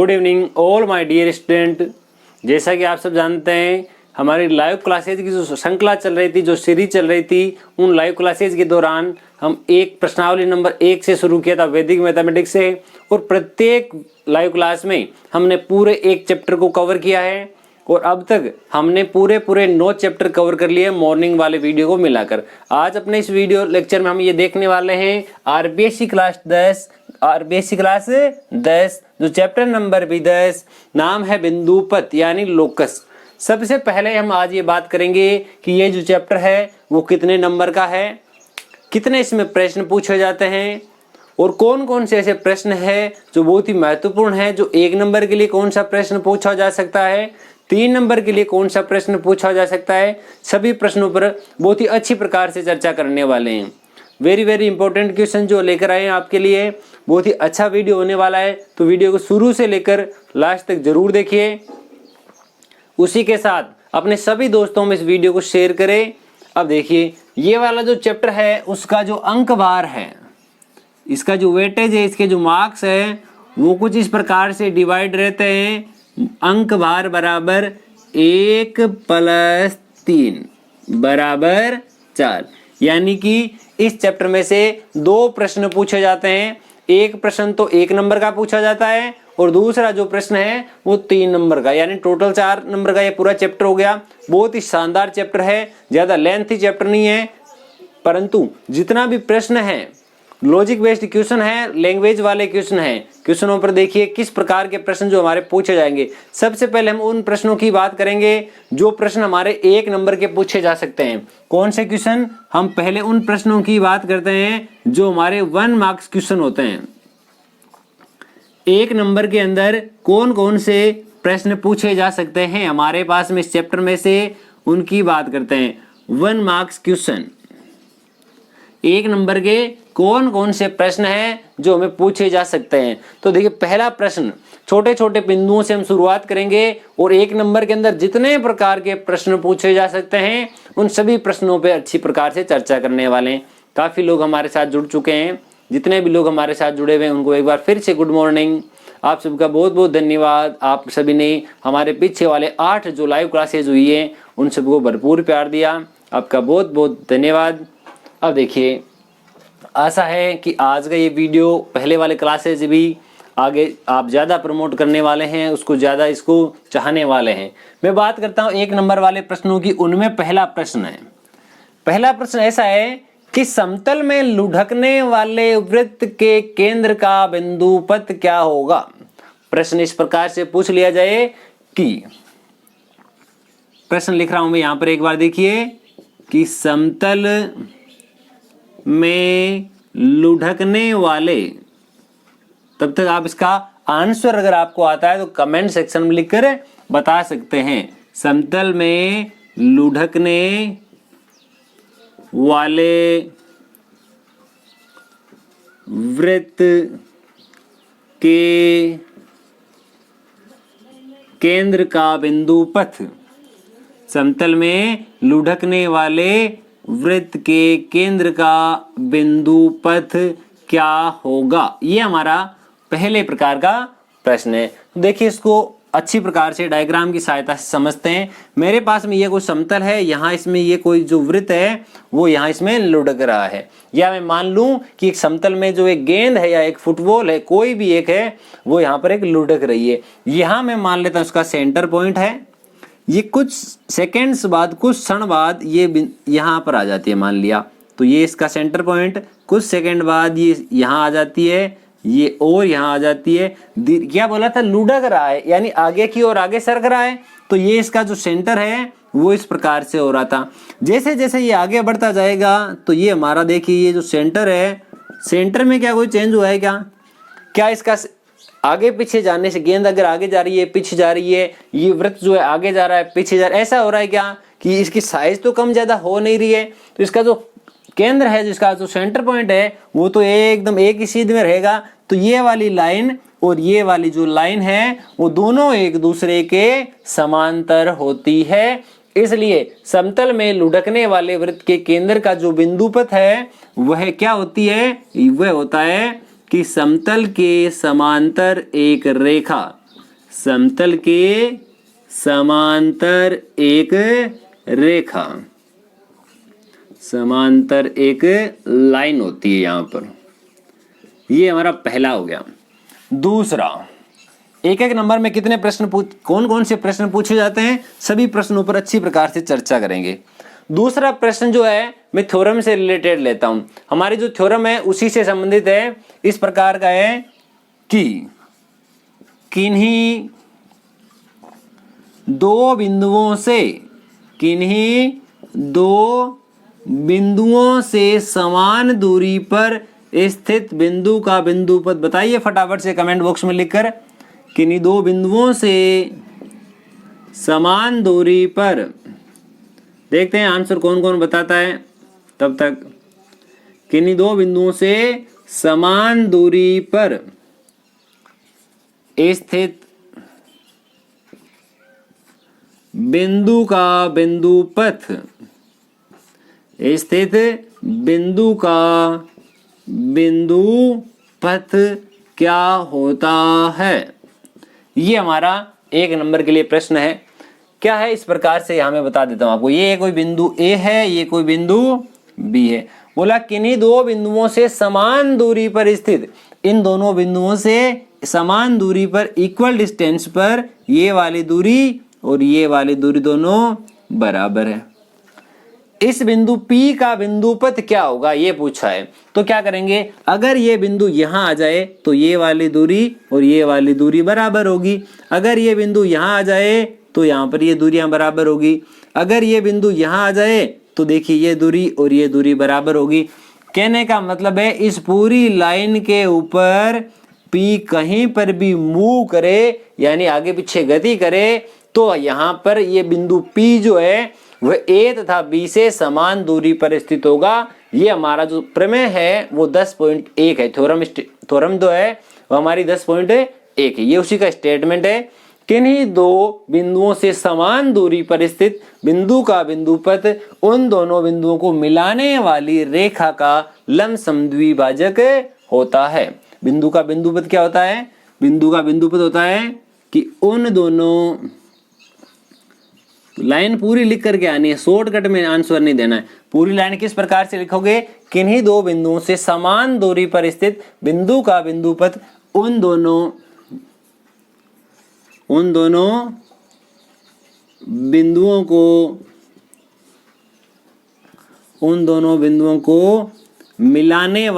Good evening all my dear student. जैसा कि आप सब जानते हैं हमारी लाइव क्लासेज की जो श्रृंखला चल रही थी, जो सीरीज चल रही थी, उन लाइव क्लासेज के दौरान हम एक प्रश्नावली नंबर 1 से शुरू किया था वैदिक मैथमेटिक्स से, और प्रत्येक लाइव क्लास में हमने पूरे एक चैप्टर को कवर किया है और अब तक हमने पूरे 9 चैप्टर कवर कर लिए मॉर्निंग वाले वीडियो को मिलाकर। आज अपने इस वीडियो लेक्चर में हम ये देखने वाले हैं आरबीएससी क्लास 10 जो चैप्टर नंबर भी 10, नाम है बिंदुपथ यानी लोकस। सबसे पहले हम आज ये बात करेंगे कि ये जो चैप्टर है वो कितने नंबर का है, कितने इसमें प्रश्न पूछे जाते हैं और कौन कौन से ऐसे प्रश्न है जो बहुत ही महत्वपूर्ण है, जो 1 नंबर के लिए कौन सा प्रश्न पूछा जा सकता है, 3 नंबर के लिए कौन सा प्रश्न पूछा जा सकता है। सभी प्रश्नों पर बहुत ही अच्छी प्रकार से चर्चा करने वाले हैं। वेरी इंपॉर्टेंट क्वेश्चन जो लेकर आए हैं आपके लिए, बहुत ही अच्छा वीडियो होने वाला है, तो वीडियो को शुरू से लेकर लास्ट तक जरूर देखिए। उसी के साथ अपने सभी दोस्तों में इस वीडियो को शेयर करें। अब देखिए ये वाला जो चैप्टर है उसका जो अंक भार है, इसका जो वेटेज है, इसके जो मार्क्स है वो कुछ इस प्रकार से डिवाइड रहते हैं। अंक भार बराबर 1 + 3 बराबर 4, यानी कि इस चैप्टर में से 2 प्रश्न पूछे जाते हैं। एक प्रश्न तो 1 नंबर का पूछा जाता है और दूसरा जो प्रश्न है वो 3 नंबर का, यानी टोटल 4 नंबर का ये पूरा चैप्टर हो गया। बहुत ही शानदार चैप्टर है, ज्यादा लेंथी चैप्टर नहीं है, परंतु जितना भी प्रश्न है लॉजिक बेस्ड क्वेश्चन है, लैंग्वेज वाले क्वेश्चन है। क्वेश्चनों पर देखिए किस प्रकार के प्रश्न जो हमारे पूछे जाएंगे। सबसे पहले हम उन प्रश्नों की बात करेंगे जो प्रश्न हमारे 1 नंबर के पूछे जा सकते हैं। कौन से क्वेश्चन? हम पहले उन प्रश्नों की बात करते हैं जो हमारे 1 मार्क्स क्वेश्चन होते हैं। 1 नंबर के अंदर कौन कौन से प्रश्न पूछे जा सकते हैं हमारे पास में इस चैप्टर में से, उनकी बात करते हैं। 1 मार्क्स क्वेश्चन, 1 नंबर के कौन कौन से प्रश्न हैं जो हमें पूछे जा सकते हैं। तो देखिए पहला प्रश्न, छोटे छोटे बिंदुओं से हम शुरुआत करेंगे और 1 नंबर के अंदर जितने प्रकार के प्रश्न पूछे जा सकते हैं उन सभी प्रश्नों पे अच्छी प्रकार से चर्चा करने वाले हैं। काफी लोग हमारे साथ जुड़ चुके हैं, जितने भी लोग हमारे साथ जुड़े हुए हैं उनको एक बार फिर से गुड मॉर्निंग। आप सबका बहुत बहुत धन्यवाद। आप सभी ने हमारे पीछे वाले 8 जो लाइव क्लासेज हुई है उन सबको भरपूर प्यार दिया, आपका बहुत बहुत धन्यवाद। अब देखिए आशा है कि आज का ये वीडियो पहले वाले क्लासेज भी आगे आप ज़्यादा प्रमोट करने वाले हैं, उसको ज़्यादा इसको चाहने वाले हैं। मैं बात करता हूँ 1 नंबर वाले प्रश्नों की। उनमें पहला प्रश्न ऐसा है कि समतल में लुढ़कने वाले वृत्त के केंद्र का बिंदुपथ क्या होगा। प्रश्न इस प्रकार से पूछ लिया जाए कि, प्रश्न लिख रहा हूं मैं यहां पर, एक बार देखिए कि समतल में लुढ़कने वाले, तब तक आप इसका आंसर अगर आपको आता है तो कमेंट सेक्शन में लिखकर बता सकते हैं। समतल में लुढ़कने वाले वृत्त के केंद्र का बिंदुपथ, समतल में लुढ़कने वाले वृत्त के केंद्र का बिंदुपथ क्या होगा, ये हमारा पहले प्रकार का प्रश्न है। देखिए इसको अच्छी प्रकार से डायग्राम की सहायता से समझते हैं। मेरे पास में ये कोई समतल है, यहाँ इसमें ये कोई जो वृत्त है वो यहाँ इसमें लुढ़क रहा है, या मैं मान लूं कि एक समतल में जो एक गेंद है या एक फुटबॉल है, कोई भी एक है, वो यहाँ पर एक लुढ़क रही है। यहाँ मैं मान लेता हूँ उसका सेंटर पॉइंट है। ये कुछ सेकेंड्स बाद, कुछ क्षण बाद ये यहाँ पर आ जाती है, मान लिया तो ये इसका सेंटर पॉइंट, कुछ सेकंड बाद ये यहाँ आ जाती है, ये और यहाँ आ जाती है। क्या बोला था? लुढ़क रहा है, यानी आगे की ओर आगे सरक रहा है। तो ये इसका जो सेंटर है वो इस प्रकार से हो रहा था। जैसे जैसे ये आगे बढ़ता जाएगा तो ये हमारा देखिए ये जो सेंटर है, सेंटर में क्या कोई चेंज हुआ है क्या इसका आगे पीछे जाने से, गेंद अगर आगे जा रही है पीछे जा रही है, ये वृत्त जो है आगे जा रहा है पीछे जा रहा है, ऐसा हो रहा है क्या कि इसकी साइज तो कम ज्यादा हो नहीं रही है। तो इसका जो केंद्र है, जिसका जो सेंटर पॉइंट है वो तो एकदम एक ही सीध में रहेगा। तो ये वाली लाइन और ये वाली जो लाइन है वो दोनों एक दूसरे के समांतर होती है। इसलिए समतल में लुढ़कने वाले वृत्त के केंद्र का जो बिंदुपथ है वह क्या होती है? वह होता है कि समतल के समांतर एक रेखा, समतल के समांतर एक रेखा, समांतर एक लाइन होती है यहां पर। ये हमारा पहला हो गया। दूसरा, एक एक नंबर में कितने प्रश्न कौन कौन से प्रश्न पूछे जाते हैं, सभी प्रश्नों पर अच्छी प्रकार से चर्चा करेंगे। दूसरा प्रश्न जो है मैं थ्योरम से रिलेटेड लेता हूं। हमारी जो थ्योरम है उसी से संबंधित है। इस प्रकार का है कि किन्हीं दो बिंदुओं से समान दूरी पर स्थित बिंदु का बिंदुपथ बताइए फटाफट से कमेंट बॉक्स में लिखकर। किन्हीं दो बिंदुओं से समान दूरी पर, देखते हैं आंसर कौन कौन बताता है तब तक। किन्हीं दो बिंदुओं से समान दूरी पर स्थित बिंदु का बिंदुपथ, स्थित बिंदु का बिंदुपथ क्या होता है। ये हमारा एक नंबर के लिए प्रश्न है। क्या है इस प्रकार से यहाँ मैं बता देता हूं आपको। ये कोई बिंदु ए है, ये कोई बिंदु बी है। बोला किन्हीं दो बिंदुओं से समान दूरी पर स्थित, इन दोनों बिंदुओं से समान दूरी पर इक्वल डिस्टेंस पर ये वाली दूरी और ये वाली दूरी दोनों बराबर है। इस बिंदु P का बिंदुपथ क्या होगा ये पूछा है। तो क्या करेंगे, अगर ये बिंदु यहां आ जाए तो ये वाली दूरी और ये वाली दूरी बराबर होगी। अगर ये बिंदु यहां आ जाए तो यहाँ पर ये दूरियां बराबर होगी। अगर ये बिंदु यहां आ जाए तो देखिए ये दूरी और ये दूरी बराबर होगी। कहने का मतलब है इस पूरी लाइन के ऊपर P कहीं पर भी मूव करे यानी आगे पीछे गति करे तो यहाँ पर ये बिंदु P जो है वह A तथा B से समान दूरी पर स्थित होगा। ये हमारा जो प्रमेय है वो 10.1 है। थ्योरम जो है वो हमारी 10.1 है। ये उसी का स्टेटमेंट है। किन्हीं दो बिंदुओं से समान दूरी पर स्थित बिंदु का बिंदुपथ उन दोनों बिंदुओं को मिलाने वाली रेखा का लंब समद्विभाजक होता है। बिंदु का बिंदुपथ क्या होता है, बिंदु का बिंदुपथ होता है कि उन दोनों, लाइन पूरी लिख करके आनी है, शॉर्टकट में आंसर नहीं देना है। पूरी लाइन किस प्रकार से लिखोगे, किन्हीं दो बिंदुओं से समान दूरी पर स्थित बिंदु का बिंदुपथ उन दोनों बिंदुओं को मिलाने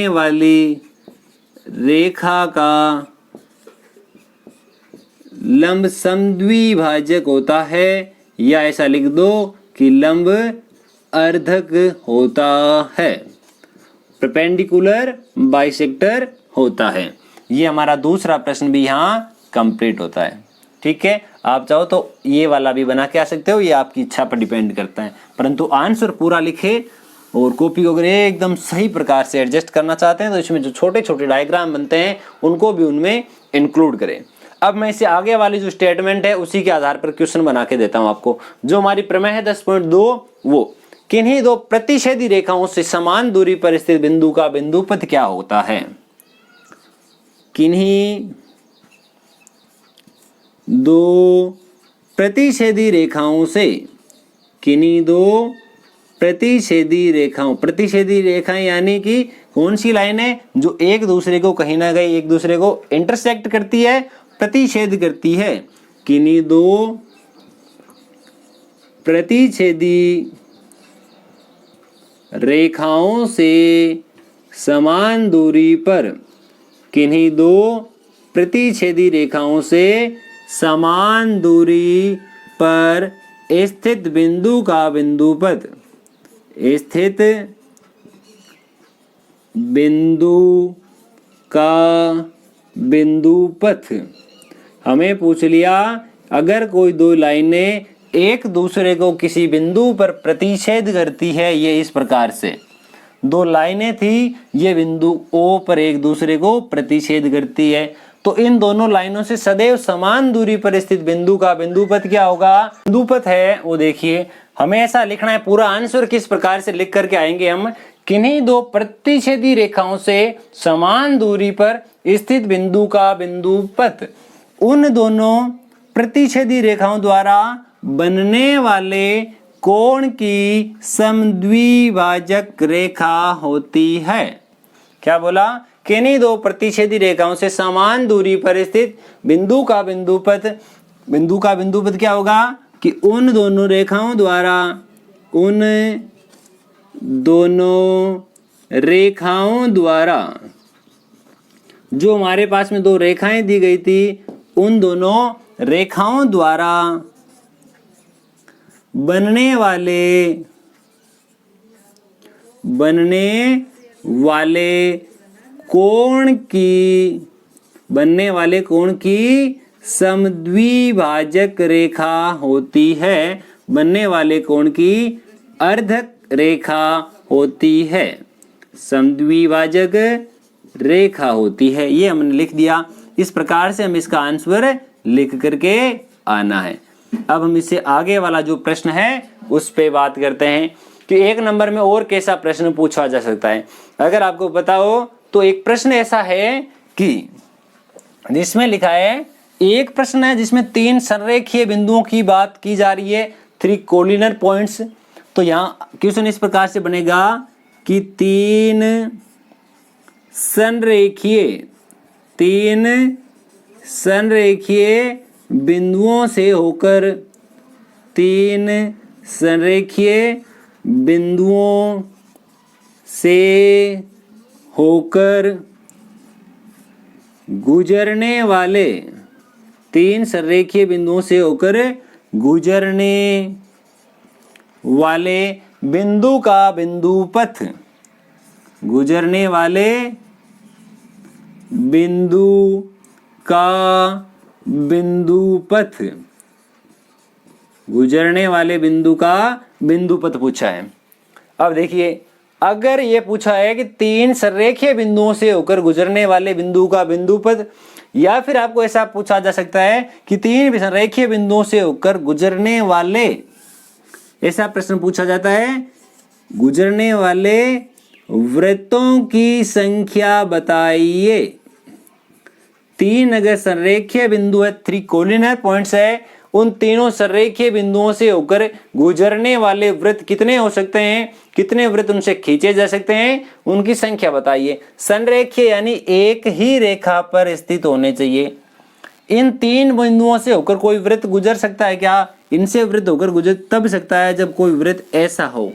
वाली रेखा का लंब समद्विभाजक होता है, या ऐसा लिख दो कि लंब अर्धक होता है, परपेंडिकुलर बाइसेक्टर होता है। ये हमारा दूसरा प्रश्न भी यहाँ कंप्लीट होता है। ठीक है, आप चाहो तो ये वाला भी बना के आ सकते हो, ये आपकी इच्छा पर डिपेंड करता है, परंतु आंसर पूरा लिखे और कॉपी को अगर एकदम सही प्रकार से एडजस्ट करना चाहते हैं तो इसमें जो छोटे छोटे डायग्राम बनते हैं उनको भी उनमें इंक्लूड करें। अब मैं इसे आगे वाली जो स्टेटमेंट है उसी के आधार पर क्वेश्चन बना के देता हूं आपको। जो हमारी प्रमेय है 10.2, वो किन्हीं दो प्रतिच्छेदी रेखाओं से समान दूरी पर स्थित बिंदु का बिंदुपथ क्या होता है। किन्हीं दो प्रतिच्छेदी रेखाओं, प्रतिच्छेदी रेखाएं यानी कि कौन सी लाइन है जो एक दूसरे को कहीं ना कहीं एक दूसरे को इंटरसेक्ट करती है, प्रतिच्छेद करती है। किन्हीं दो प्रतिच्छेदी रेखाओं से समान दूरी पर, किन्हीं दो प्रतिच्छेदी रेखाओं से समान दूरी पर स्थित बिंदु का बिंदुपथ, स्थित बिंदु का बिंदुपथ। हमें पूछ लिया अगर कोई दो लाइनें एक दूसरे को किसी बिंदु पर प्रतिच्छेद करती है, ये इस प्रकार से दो लाइनें थी, ये बिंदु O पर एक दूसरे को प्रतिच्छेद करती है, तो इन दोनों लाइनों से सदैव समान दूरी पर स्थित बिंदु का बिंदुपथ क्या होगा। बिंदुपथ है वो देखिए हमें ऐसा लिखना है, पूरा आंसर किस प्रकार से लिख करके आएंगे हम किन्हीं दो प्रतिच्छेदी रेखाओं से समान दूरी पर स्थित बिंदु का बिंदुपथ उन दोनों प्रतिच्छेदी रेखाओं द्वारा बनने वाले कोण की समद्विभाजक रेखा होती है। क्या बोला? किन्हीं दो प्रतिच्छेदी रेखाओं से समान दूरी पर स्थित बिंदु का बिंदुपथ क्या होगा कि उन दोनों रेखाओं द्वारा जो हमारे पास में दो रेखाएं दी गई थी, उन दोनों रेखाओं द्वारा बनने वाले कोण की समद्विभाजक रेखा होती है। बनने वाले कोण की अर्धक रेखा होती है, समद्विभाजक रेखा होती है। ये हमने लिख दिया। इस प्रकार से हम इसका आंसर लिख करके आना है। अब हम इससे आगे वाला जो प्रश्न है उस पे बात करते हैं कि 1 नंबर में और कैसा प्रश्न पूछा जा सकता है। अगर आपको पता हो तो एक प्रश्न ऐसा है कि जिसमें लिखा है, एक प्रश्न है जिसमें 3 संरेखीय बिंदुओं की बात की जा रही है, 3 कोलिनर पॉइंट्स। तो यहाँ क्वेश्चन इस प्रकार से बनेगा कि 3 संरेखीय बिंदुओं से होकर गुजरने वाले बिंदु का बिंदुपथ पूछा है। अब देखिए, अगर ये पूछा है कि 3 संरेखीय बिंदुओं से होकर गुजरने वाले बिंदु का बिंदुपथ, या फिर आपको ऐसा पूछा जा सकता है कि 3 संरेखीय बिंदुओं से होकर गुजरने वाले, ऐसा प्रश्न पूछा जाता है, गुजरने वाले वृत्तों की संख्या बताइए। 3 अगर संरेखीय बिंदु है, 3 कोलिनर पॉइंट्स है, उन तीनों संरेखीय बिंदुओं से होकर गुजरने वाले वृत्त कितने हो सकते हैं, कितने वृत्त उनसे खींचे जा सकते हैं, उनकी संख्या बताइए। संरेखीय यानी एक ही रेखा पर स्थित होने चाहिए। इन 3 बिंदुओं से होकर कोई वृत्त गुजर सकता है क्या? इनसे वृत्त होकर गुजर तब सकता है जब कोई वृत्त ऐसा हो।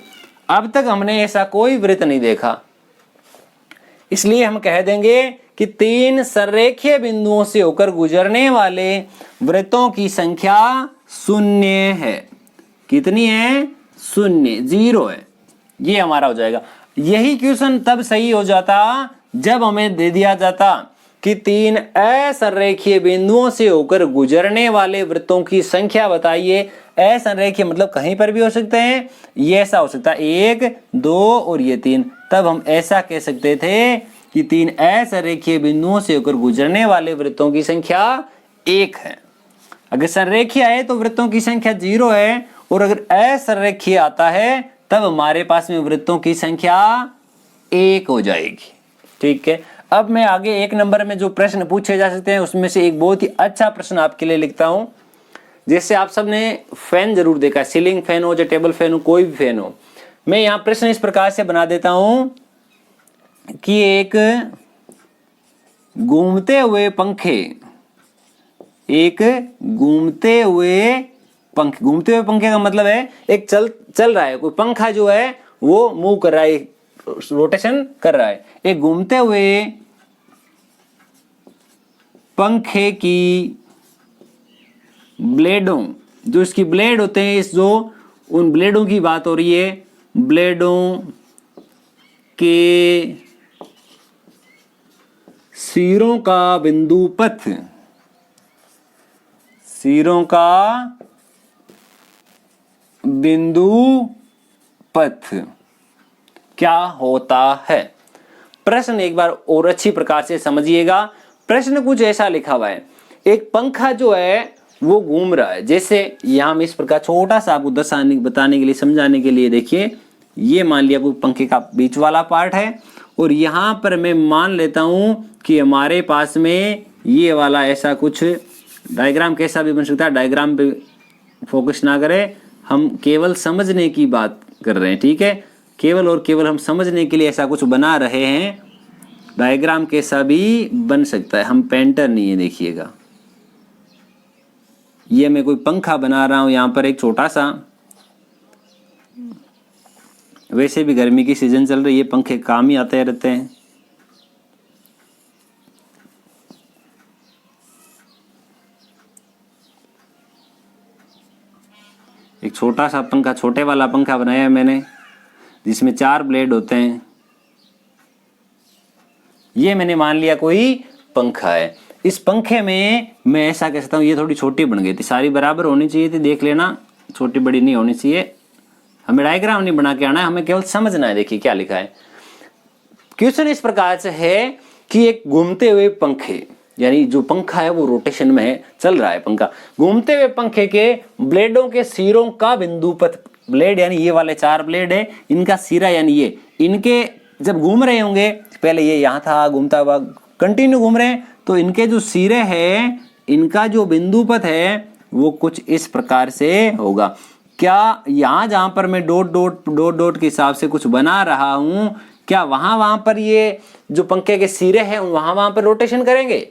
अब तक हमने ऐसा कोई वृत्त नहीं देखा, इसलिए हम कह देंगे कि 3 संरेखीय बिंदुओं से होकर गुजरने वाले वृत्तों की संख्या 0 है। कितनी है? 0, 0 है। ये हमारा हो जाएगा। यही क्वेश्चन तब सही हो जाता जब हमें दे दिया जाता कि 3 असंरेखीय बिंदुओं से होकर गुजरने वाले वृत्तों की संख्या बताइए। असंरेखीय मतलब कहीं पर भी हो सकते हैं, ये ऐसा हो सकता है 1, 2 और ये 3। तब हम ऐसा कह सकते थे कि 3 असंरेखीय बिंदुओं से होकर गुजरने वाले वृत्तों की संख्या 1 है। अगर संरेखीय है तो वृत्तों की संख्या 0 है, और अगर असंरेखीय आता है तब हमारे पास में वृत्तों की संख्या 1 हो जाएगी। ठीक है। अब मैं आगे 1 नंबर में जो प्रश्न पूछे जा सकते हैं उसमें से एक बहुत ही अच्छा प्रश्न आपके लिए लिखता हूं। जैसे आप सबने फैन जरूर देखा, सीलिंग फैन हो या टेबल फैन हो, कोई भी फैन हो। मैं यहाँ प्रश्न इस प्रकार से बना देता हूं कि एक घूमते हुए पंखे का मतलब है एक चल रहा है, कोई पंखा जो है वो मूव कर रहा है, रोटेशन कर रहा है। एक घूमते हुए पंखे की ब्लेडों, जो इसकी ब्लेड होते हैं, उन ब्लेडों की बात हो रही है। ब्लेडों के सिरों का बिंदुपथ क्या होता है? प्रश्न एक बार और अच्छी प्रकार से समझिएगा। प्रश्न कुछ ऐसा लिखा हुआ है, एक पंखा जो है वो घूम रहा है। जैसे यहां हम इस प्रकार छोटा सा आपको बताने के लिए, समझाने के लिए, देखिए ये मान लिया वो पंखे का बीच वाला पार्ट है, और यहाँ पर मैं मान लेता हूँ कि हमारे पास में ये वाला ऐसा कुछ डायग्राम कैसा भी बन सकता है। डायग्राम पे फोकस ना करें, हम केवल समझने की बात कर रहे हैं, ठीक है। केवल और केवल हम समझने के लिए ऐसा कुछ बना रहे हैं। डायग्राम कैसा भी बन सकता है, हम पेंटर नहीं है। देखिएगा, ये मैं कोई पंखा बना रहा हूं यहाँ पर एक छोटा सा। वैसे भी गर्मी की सीजन चल रही है, पंखे काम ही आते रहते हैं। एक छोटा सा पंखा, छोटे वाला पंखा बनाया है मैंने, जिसमें 4 ब्लेड होते हैं। ये मैंने मान लिया कोई पंखा है। इस पंखे में मैं ऐसा कह सकता हूँ, ये थोड़ी छोटी बन गई थी, सारी बराबर होनी चाहिए थी, देख लेना, छोटी बड़ी नहीं होनी चाहिए। हमें डायग्राम नहीं बना के आना है, हमें केवल समझना है। देखिए क्या लिखा है। क्वेश्चन इस प्रकार से है कि एक घूमते हुए पंखे, यानी जो पंखा है वो रोटेशन में है, चल रहा है पंखा। घूमते हुए पंखे के ब्लेडों के सिरों का बिंदु पथ, ब्लेड यानी ये वाले 4 ब्लेड है, इनका सिरा यानी ये, इनके जब घूम रहे होंगे, पहले ये यहाँ था घूमता हुआ, कंटिन्यू घूम रहे हैं, तो इनके जो सिरे हैं, इनका जो बिंदु पथ है वो कुछ इस प्रकार से होगा। क्या यहाँ जहां पर मैं डॉट डॉट के हिसाब से कुछ बना रहा हूं, क्या वहां पर ये जो पंखे के सिरे हैं वहां पर रोटेशन करेंगे?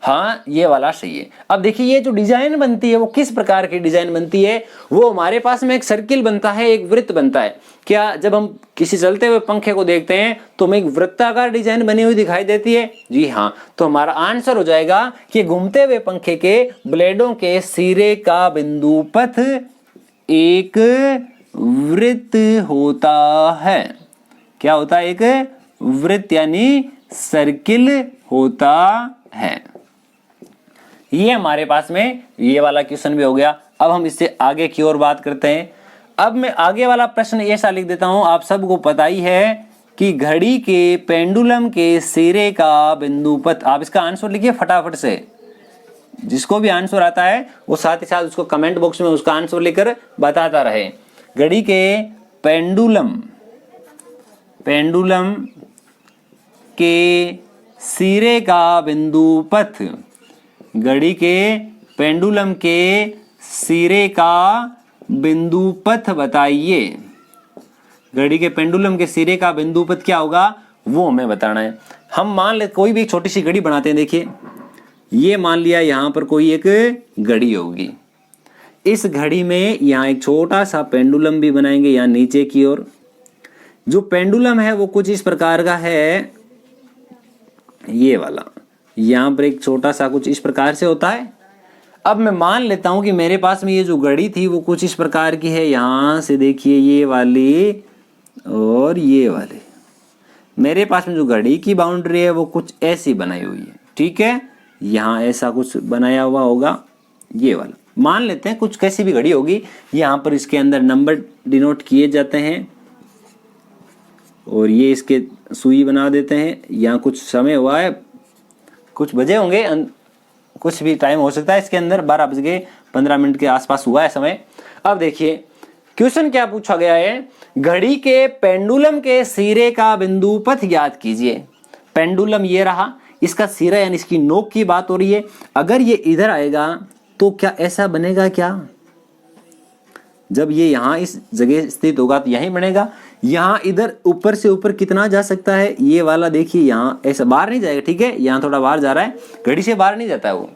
हाँ, ये वाला सही है। अब देखिए ये जो डिजाइन बनती है वो किस प्रकार की डिजाइन बनती है। वो हमारे पास में एक सर्किल बनता है, एक वृत्त बनता है। क्या जब हम किसी चलते हुए पंखे को देखते हैं तो हमें एक वृत्ताकार डिजाइन बनी हुई दिखाई देती है? जी हाँ। तो हमारा आंसर हो जाएगा कि घूमते हुए पंखे के ब्लेडों के सिरे का बिंदु पथ एक वृत्त होता है। क्या होता है? एक वृत्त यानी सर्किल होता है। ये हमारे पास में ये वाला क्वेश्चन भी हो गया। अब हम इससे आगे की ओर बात करते हैं। अब मैं आगे वाला प्रश्न ऐसा लिख देता हूं, आप सबको पता ही है कि घड़ी के पेंडुलम के सिरे का बिंदु पथ। आप इसका आंसर लिखिए फटाफट से, जिसको भी आंसर आता है वो साथ ही साथ उसको कमेंट बॉक्स में उसका आंसर लेकर बताता रहे। घड़ी के पेंडुलम के सिरे का बिंदु पथ, घड़ी के पेंडुलम के सिरे का बिंदु पथ बताइए। घड़ी के पेंडुलम के सिरे का बिंदु पथ क्या होगा वो हमें बताना है। हम मान ले कोई भी छोटी सी घड़ी बनाते हैं। देखिए ये मान लिया यहां पर कोई एक घड़ी होगी। इस घड़ी में यहां एक छोटा सा पेंडुलम भी बनाएंगे यहां नीचे की ओर। जो पेंडुलम है वो कुछ इस प्रकार का है, ये वाला। यहां पर एक छोटा सा कुछ इस प्रकार से होता है। अब मैं मान लेता हूं कि मेरे पास में ये जो घड़ी थी वो कुछ इस प्रकार की है। यहां से देखिए ये वाली और ये वाली, मेरे पास में जो घड़ी की बाउंड्री है वो कुछ ऐसी बनाई हुई है, ठीक है। यहां ऐसा कुछ बनाया हुआ होगा, ये वाला मान लेते हैं। कुछ कैसी भी घड़ी होगी, यहां पर इसके अंदर नंबर डिनोट किए जाते हैं और ये इसके सुई बना देते हैं। यहाँ कुछ समय हुआ है, कुछ बजे होंगे, कुछ भी टाइम हो सकता है इसके अंदर, 12:15 के आसपास हुआ है समय। अब देखिए क्वेश्चन क्या पूछा गया है, घड़ी के पेंडुलम के सिरे का बिंदु पथ ज्ञात कीजिए। पेंडुलम ये रहा, इसका सिरा यानी इसकी नोक की बात हो रही है। अगर ये इधर आएगा तो क्या ऐसा बनेगा? क्या जब ये यहां इस जगह स्थित होगा तो यहीं बनेगा। यहां इधर ऊपर से ऊपर कितना जा सकता है? ये वाला देखिए यहां ऐसा बाहर नहीं जाएगा, ठीक है। यहां थोड़ा बाहर जा रहा है, घड़ी से बाहर नहीं जाता है वो।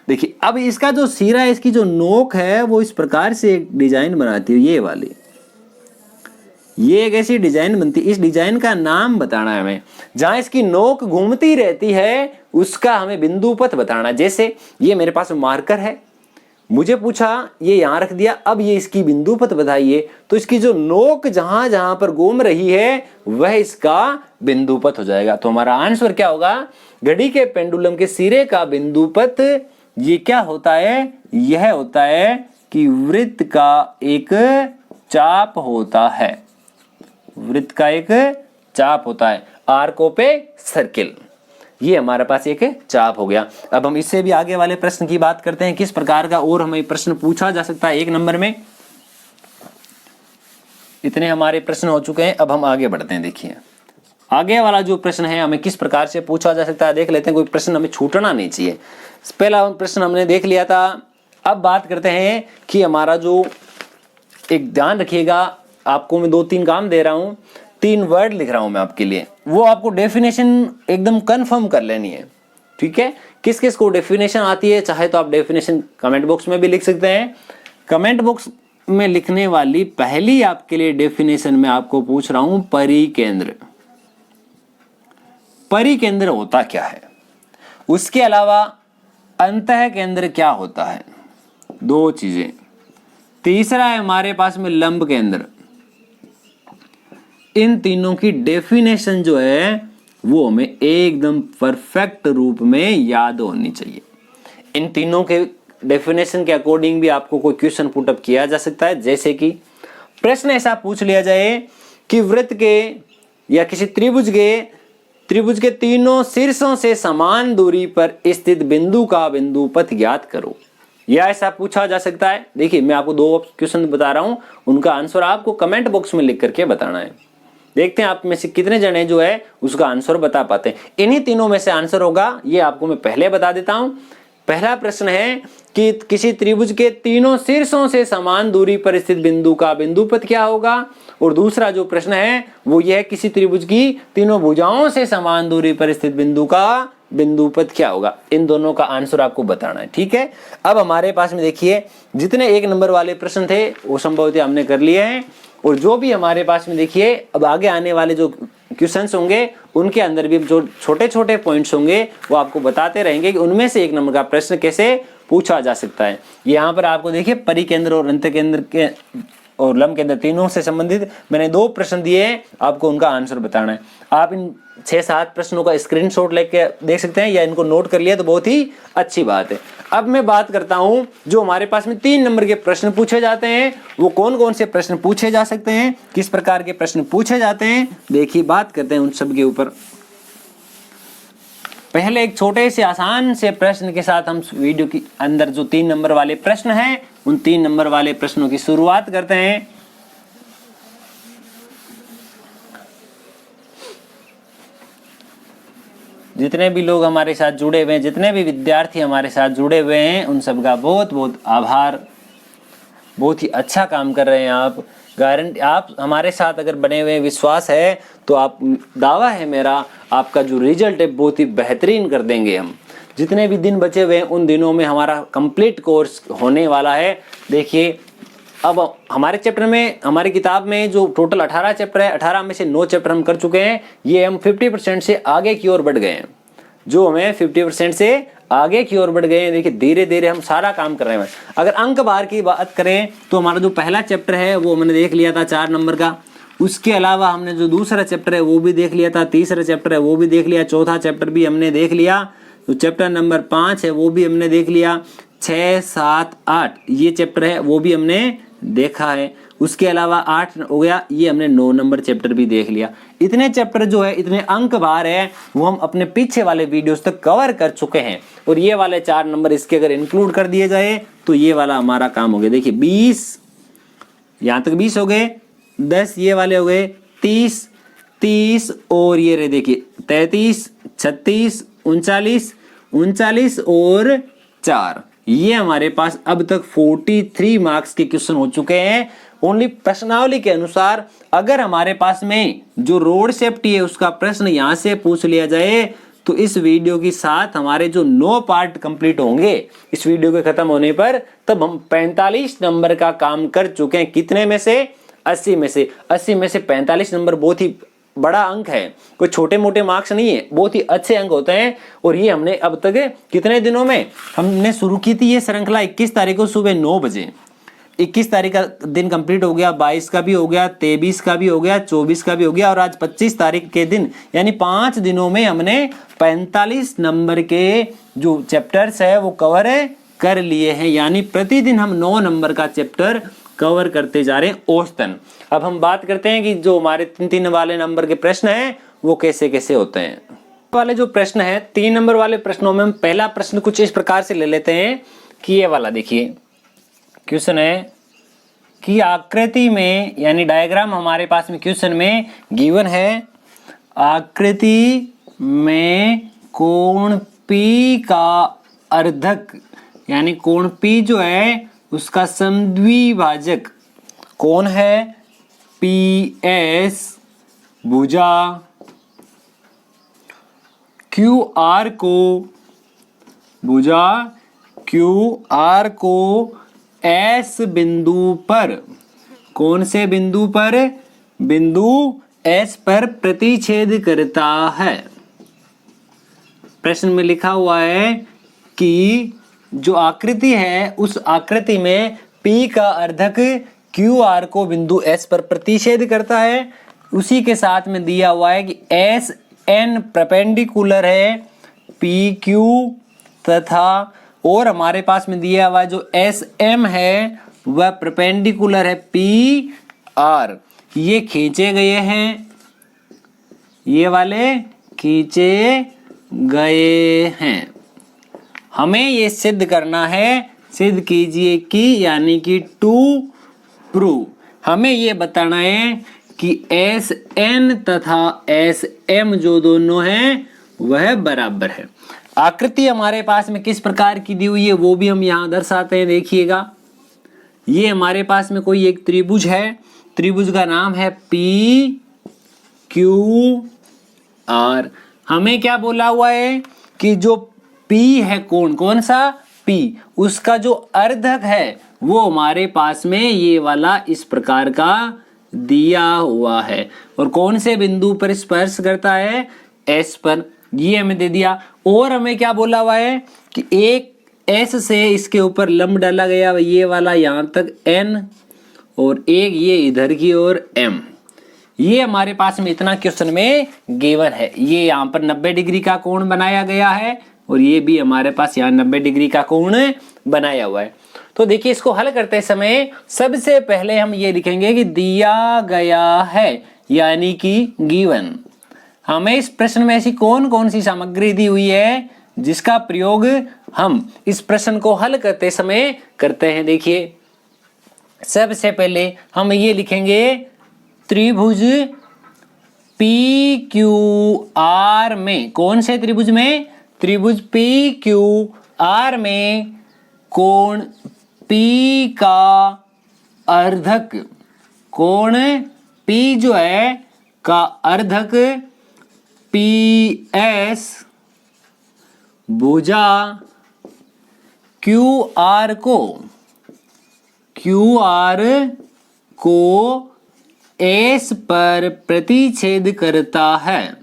देखिए अब इसका जो सिरा है, इसकी जो नोक है वो इस प्रकार से एक डिजाइन बनाती है, ये वाली। ये एक ऐसी डिजाइन बनती है, इस डिजाइन का नाम बताना है हमें। जहां इसकी नोक घूमती रहती है उसका हमें बिंदु पथ बताना। जैसे ये मेरे पास मार्कर है, मुझे पूछा ये यहां रख दिया, अब ये इसकी बिंदु पथ बताइए। तो इसकी जो नोक जहां जहां पर घूम रही है वह इसका बिंदु पथ हो जाएगा। तो हमारा आंसर क्या होगा? घड़ी के पेंडुलम के सिरे का बिंदु पथ ये क्या होता है? यह होता है कि वृत्त का एक चाप होता है। वृत्त का एक चाप होता है, आर्क ऑफ ए सर्किल। ये हमारे पास एक चाप हो गया। अब हम इससे भी आगे वाले प्रश्न की बात करते हैं, किस प्रकार का और हमें प्रश्न पूछा जा सकता है 1 नंबर में। इतने हमारे प्रश्न हो चुके हैं। अब हम आगे बढ़ते हैं। देखिए आगे वाला जो प्रश्न है हमें किस प्रकार से पूछा जा सकता है, देख लेते हैं। कोई प्रश्न हमें छूटना नहीं चाहिए। पहला प्रश्न हमने देख लिया था। अब बात करते हैं कि हमारा जो, एक ध्यान रखिएगा, आपको मैं 2-3 काम दे रहा हूं, 3 वर्ड लिख रहा हूं मैं आपके लिए, वो आपको डेफिनेशन एकदम कंफर्म कर लेनी है। ठीक है, किस किस को डेफिनेशन आती है, चाहे तो आप डेफिनेशन कमेंट बॉक्स में भी लिख सकते हैं। कमेंट बॉक्स में लिखने वाली पहली आपके लिए डेफिनेशन में आपको पूछ रहा हूं, परिकेंद्र। परिकेंद्र होता क्या है, उसके अलावा अंतः केंद्र क्या होता है, 2 चीजें। तीसरा है हमारे पास में लंब केंद्र। इन तीनों की डेफिनेशन जो है वो हमें एकदम परफेक्ट रूप में याद होनी चाहिए। इन तीनों के डेफिनेशन के अकॉर्डिंग भी आपको कोई क्वेश्चन पुटअप किया जा सकता है। जैसे कि प्रश्न ऐसा पूछ लिया जाए कि वृत्त के या किसी त्रिभुज के तीनों शीर्षों से समान दूरी पर स्थित बिंदु का बिंदु पथ ज्ञात करो, या ऐसा पूछा जा सकता है। देखिए मैं आपको 2 क्वेश्चन बता रहा हूं, उनका आंसर आपको कमेंट बॉक्स में लिख करके बताना है। देखते हैं आप में से कितने जने जो है उसका आंसर बता पाते हैं। इन्हीं तीनों में से आंसर होगा, ये आपको मैं पहले बता देता हूं। पहला प्रश्न है कि किसी त्रिभुज के तीनों शीर्षों से समान दूरी पर स्थित बिंदु का बिंदु पथ क्या होगा, और दूसरा जो प्रश्न है वो यह है किसी त्रिभुज की तीनों भुजाओं से समान दूरी पर स्थित बिंदु का बिंदु पथ क्या होगा। इन दोनों का आंसर आपको बताना है। ठीक है, अब हमारे पास में देखिए जितने 1 नंबर वाले प्रश्न थे वो संभवतः हमने कर लिए हैं, और जो भी हमारे पास में देखिए अब आगे आने वाले जो क्वेश्चंस होंगे उनके अंदर भी जो छोटे छोटे पॉइंट्स होंगे वो आपको बताते रहेंगे कि उनमें से 1 नंबर का प्रश्न कैसे पूछा जा सकता है। यहाँ पर आपको देखिए परिकेंद्र और अंत केंद्र के और लंब केंद्र तीनों से संबंधित मैंने 2 प्रश्न दिए हैं, आपको उनका आंसर बताना है। आप इन 6-7 प्रश्नों का स्क्रीनशॉट लेके देख सकते हैं या इनको नोट कर लिया तो बहुत ही अच्छी बात है। अब मैं बात करता हूं जो हमारे पास में 3 नंबर के प्रश्न पूछे जाते हैं वो कौन कौन से प्रश्न पूछे जा सकते हैं, किस प्रकार के प्रश्न पूछे जाते हैं। देखिए बात करते हैं उन सब के ऊपर। पहले एक छोटे से आसान से प्रश्न के साथ हम वीडियो के अंदर जो 3 नंबर वाले प्रश्न हैं उन 3 नंबर वाले प्रश्नों की शुरुआत करते हैं। जितने भी लोग हमारे साथ जुड़े हुए हैं, जितने भी विद्यार्थी हमारे साथ जुड़े हुए हैं, उन सब का बहुत बहुत आभार। बहुत ही अच्छा काम कर रहे हैं आप। गारंटी आप हमारे साथ अगर बने हुए विश्वास है तो आप, दावा है मेरा, आपका जो रिजल्ट है बहुत ही बेहतरीन कर देंगे हम। जितने भी दिन बचे हुए हैं उन दिनों में हमारा कंप्लीट कोर्स होने वाला है। देखिए अब हमारे चैप्टर में, हमारी किताब में जो टोटल 18 चैप्टर है, 18 में से 9 चैप्टर हम कर चुके हैं। ये हम 50% से आगे की ओर बढ़ गए हैं, जो हमें 50% से आगे की ओर बढ़ गए हैं। देखिए धीरे धीरे हम सारा काम कर रहे हैं। अगर अंक बार की बात करें तो हमारा जो पहला चैप्टर है वो हमने देख लिया था 4 नंबर का। उसके अलावा हमने जो दूसरा चैप्टर है वो भी देख लिया था, तीसरा चैप्टर है वो भी देख लिया, चौथा चैप्टर भी हमने देख लिया, तो चैप्टर नंबर 5 है वो भी हमने देख लिया, 6, 7, 8 ये चैप्टर है वो भी हमने देखा है। उसके अलावा 8 हो गया, ये हमने 9 नंबर चैप्टर भी देख लिया। इतने चैप्टर जो है, इतने अंक बार है वो हम अपने पीछे वाले वीडियोस तक कवर कर चुके हैं। और ये वाले 4 नंबर इसके अगर इंक्लूड कर दिए जाए तो ये वाला हमारा काम हो गया। देखिए 20 यहाँ तक 20 हो गए, 10 ये वाले हो गए, 30 और ये रहे देखिए 33, 36, 39 और 4, ये हमारे पास अब तक 43 मार्क्स के क्वेश्चन हो चुके हैं। ओनली प्रश्नावली के अनुसार अगर हमारे पास में जो रोड सेफ्टी है उसका प्रश्न यहां से पूछ लिया जाए तो इस वीडियो के साथ हमारे जो 9 पार्ट कंप्लीट होंगे इस वीडियो के खत्म होने पर, तब हम 45 नंबर का काम कर चुके हैं। कितने में से? 80 में से। 80 में से 45 नंबर बहुत ही बड़ा अंक है, कोई छोटे मोटे मार्क्स नहीं है, बहुत ही अच्छे अंक होते हैं। और ये हमने अब तक कितने दिनों में हमने शुरू की थी ये श्रृंखला? 21 तारीख को सुबह 9 बजे। 21 तारीख का दिन कंप्लीट हो गया, 22 का भी हो गया, 23 का भी हो गया, 24 का भी हो गया और आज 25 तारीख के दिन, यानी 5 दिनों में हमने 45 नंबर के जो चैप्टर्स है वो कवर कर लिए हैं। यानी प्रतिदिन हम 9 नंबर का चैप्टर कवर करते जा रहे हैं औसतन। अब हम बात करते हैं कि जो हमारे 3 वाले नंबर के प्रश्न हैं वो कैसे कैसे होते हैं। वाले जो प्रश्न है 3 नंबर वाले प्रश्नों में हम पहला प्रश्न कुछ इस प्रकार से ले लेते हैं कि ये वाला देखिए क्वेश्चन है कि आकृति में, यानी डायग्राम हमारे पास में क्वेश्चन में गिवन है, आकृति में कोण P का अर्धक यानी कोण P जो है उसका समद्विभाजक कौन है PS भुजा QR को S बिंदु पर, कौन से बिंदु पर, बिंदु S पर प्रतिच्छेद करता है। प्रश्न में लिखा हुआ है कि जो आकृति है उस आकृति में P का अर्धक QR को बिंदु S पर प्रतिच्छेद करता है। उसी के साथ में दिया हुआ है कि SN परपेंडिकुलर है PQ तथा, और हमारे पास में दिया हुआ जो SM है वह परपेंडिकुलर है PR। ये खींचे गए हैं, ये वाले खींचे गए हैं। हमें ये सिद्ध करना है, सिद्ध कीजिए कि, यानी कि टू प्रूव। हमें ये बताना है कि SN तथा SM जो दोनों हैं वह बराबर है। आकृति हमारे पास में किस प्रकार की दी हुई है वो भी हम यहाँ दर्शाते हैं, देखिएगा। ये हमारे पास में कोई एक त्रिभुज है, त्रिभुज का नाम है PQR। हमें क्या बोला हुआ है कि जो P है, कौन सा P, उसका जो अर्धक है वो हमारे पास में ये वाला इस प्रकार का दिया हुआ है, और कौन से बिंदु पर स्पर्श करता है, S पर। ये हमें दे दिया। और हमें क्या बोला हुआ है कि एक S से इसके ऊपर लंब डाला गया, ये वाला यहाँ तक N, और एक ये इधर की ओर M। ये हमारे पास में इतना क्वेश्चन में गिवन है। ये यहाँ पर 90 डिग्री का कोण बनाया गया है, और ये भी हमारे पास यहाँ 90 डिग्री का कोण बनाया हुआ है। तो देखिए, इसको हल करते समय सबसे पहले हम ये लिखेंगे कि दिया गया है, यानी कि गिवन। हमें इस प्रश्न में ऐसी कौन कौन सी सामग्री दी हुई है जिसका प्रयोग हम इस प्रश्न को हल करते समय करते हैं। देखिए, सबसे पहले हम ये लिखेंगे त्रिभुज PQR में, कौन से त्रिभुज में, त्रिभुज PQR में कोण P का अर्धक, कोण P जो है का अर्धक PS भुजा QR को S पर प्रतिच्छेद करता है।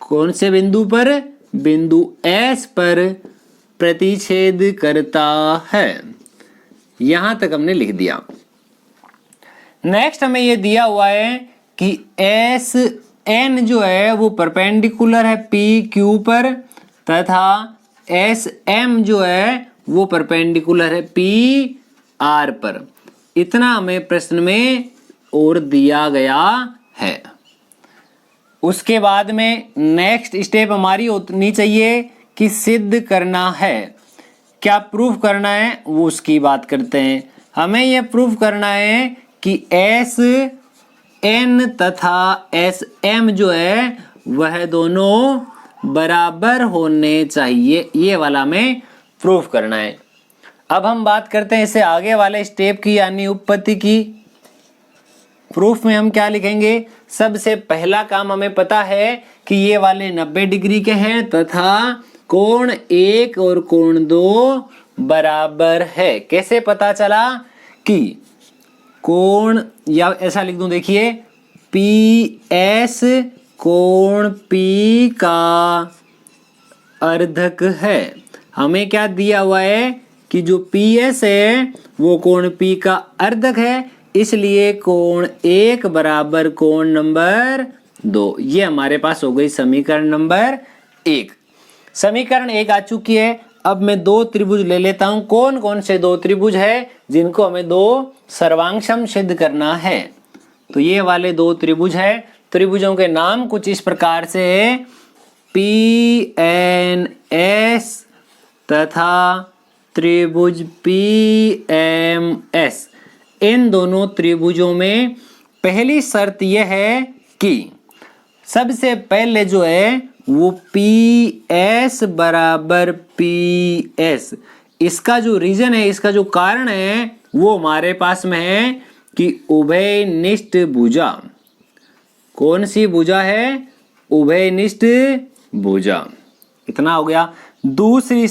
कौन से बिंदु पर, बिंदु S पर प्रतिच्छेद करता है। यहां तक हमने लिख दिया। नेक्स्ट हमें यह दिया हुआ है कि SN जो है वो परपेंडिकुलर है PQ पर, तथा SM जो है वो परपेंडिकुलर है PR पर। इतना हमें प्रश्न में और दिया गया है। उसके बाद में नेक्स्ट स्टेप हमारी होनी चाहिए कि सिद्ध करना है। क्या प्रूफ करना है वो उसकी बात करते हैं। हमें यह प्रूफ करना है कि SN तथा SM जो है वह दोनों बराबर होने चाहिए। ये वाला हमें प्रूफ करना है। अब हम बात करते हैं इससे आगे वाले स्टेप की, यानी उत्पत्ति की। प्रूफ में हम क्या लिखेंगे, सबसे पहला काम हमें पता है कि ये वाले 90 डिग्री के हैं तथा कोण 1 और कोण 2 बराबर है। कैसे पता चला कि कोण, या ऐसा लिख दूं, देखिए PS कोण P का अर्धक है। हमें क्या दिया हुआ है कि जो PS है वो कोण P का अर्धक है, इसलिए कोण 1 बराबर कोण नंबर 2। ये हमारे पास हो गई समीकरण नंबर 1। समीकरण 1 आ चुकी है। अब मैं दो त्रिभुज ले लेता हूं। कौन कौन से दो त्रिभुज है जिनको हमें दो सर्वांगसम सिद्ध करना है। तो ये वाले दो त्रिभुज है। त्रिभुजों के नाम कुछ इस प्रकार से है, PNS तथा त्रिभुज PMS। इन दोनों त्रिभुजों में पहली शर्त यह है कि सबसे पहले जो है वो PS बराबर PS, इसका जो रीजन है, इसका जो कारण है वो हमारे पास में है कि उभयनिष्ठ भुजा। कौन सी भुजा है? उभयनिष्ठ भुजा। इतना हो गया। दूसरी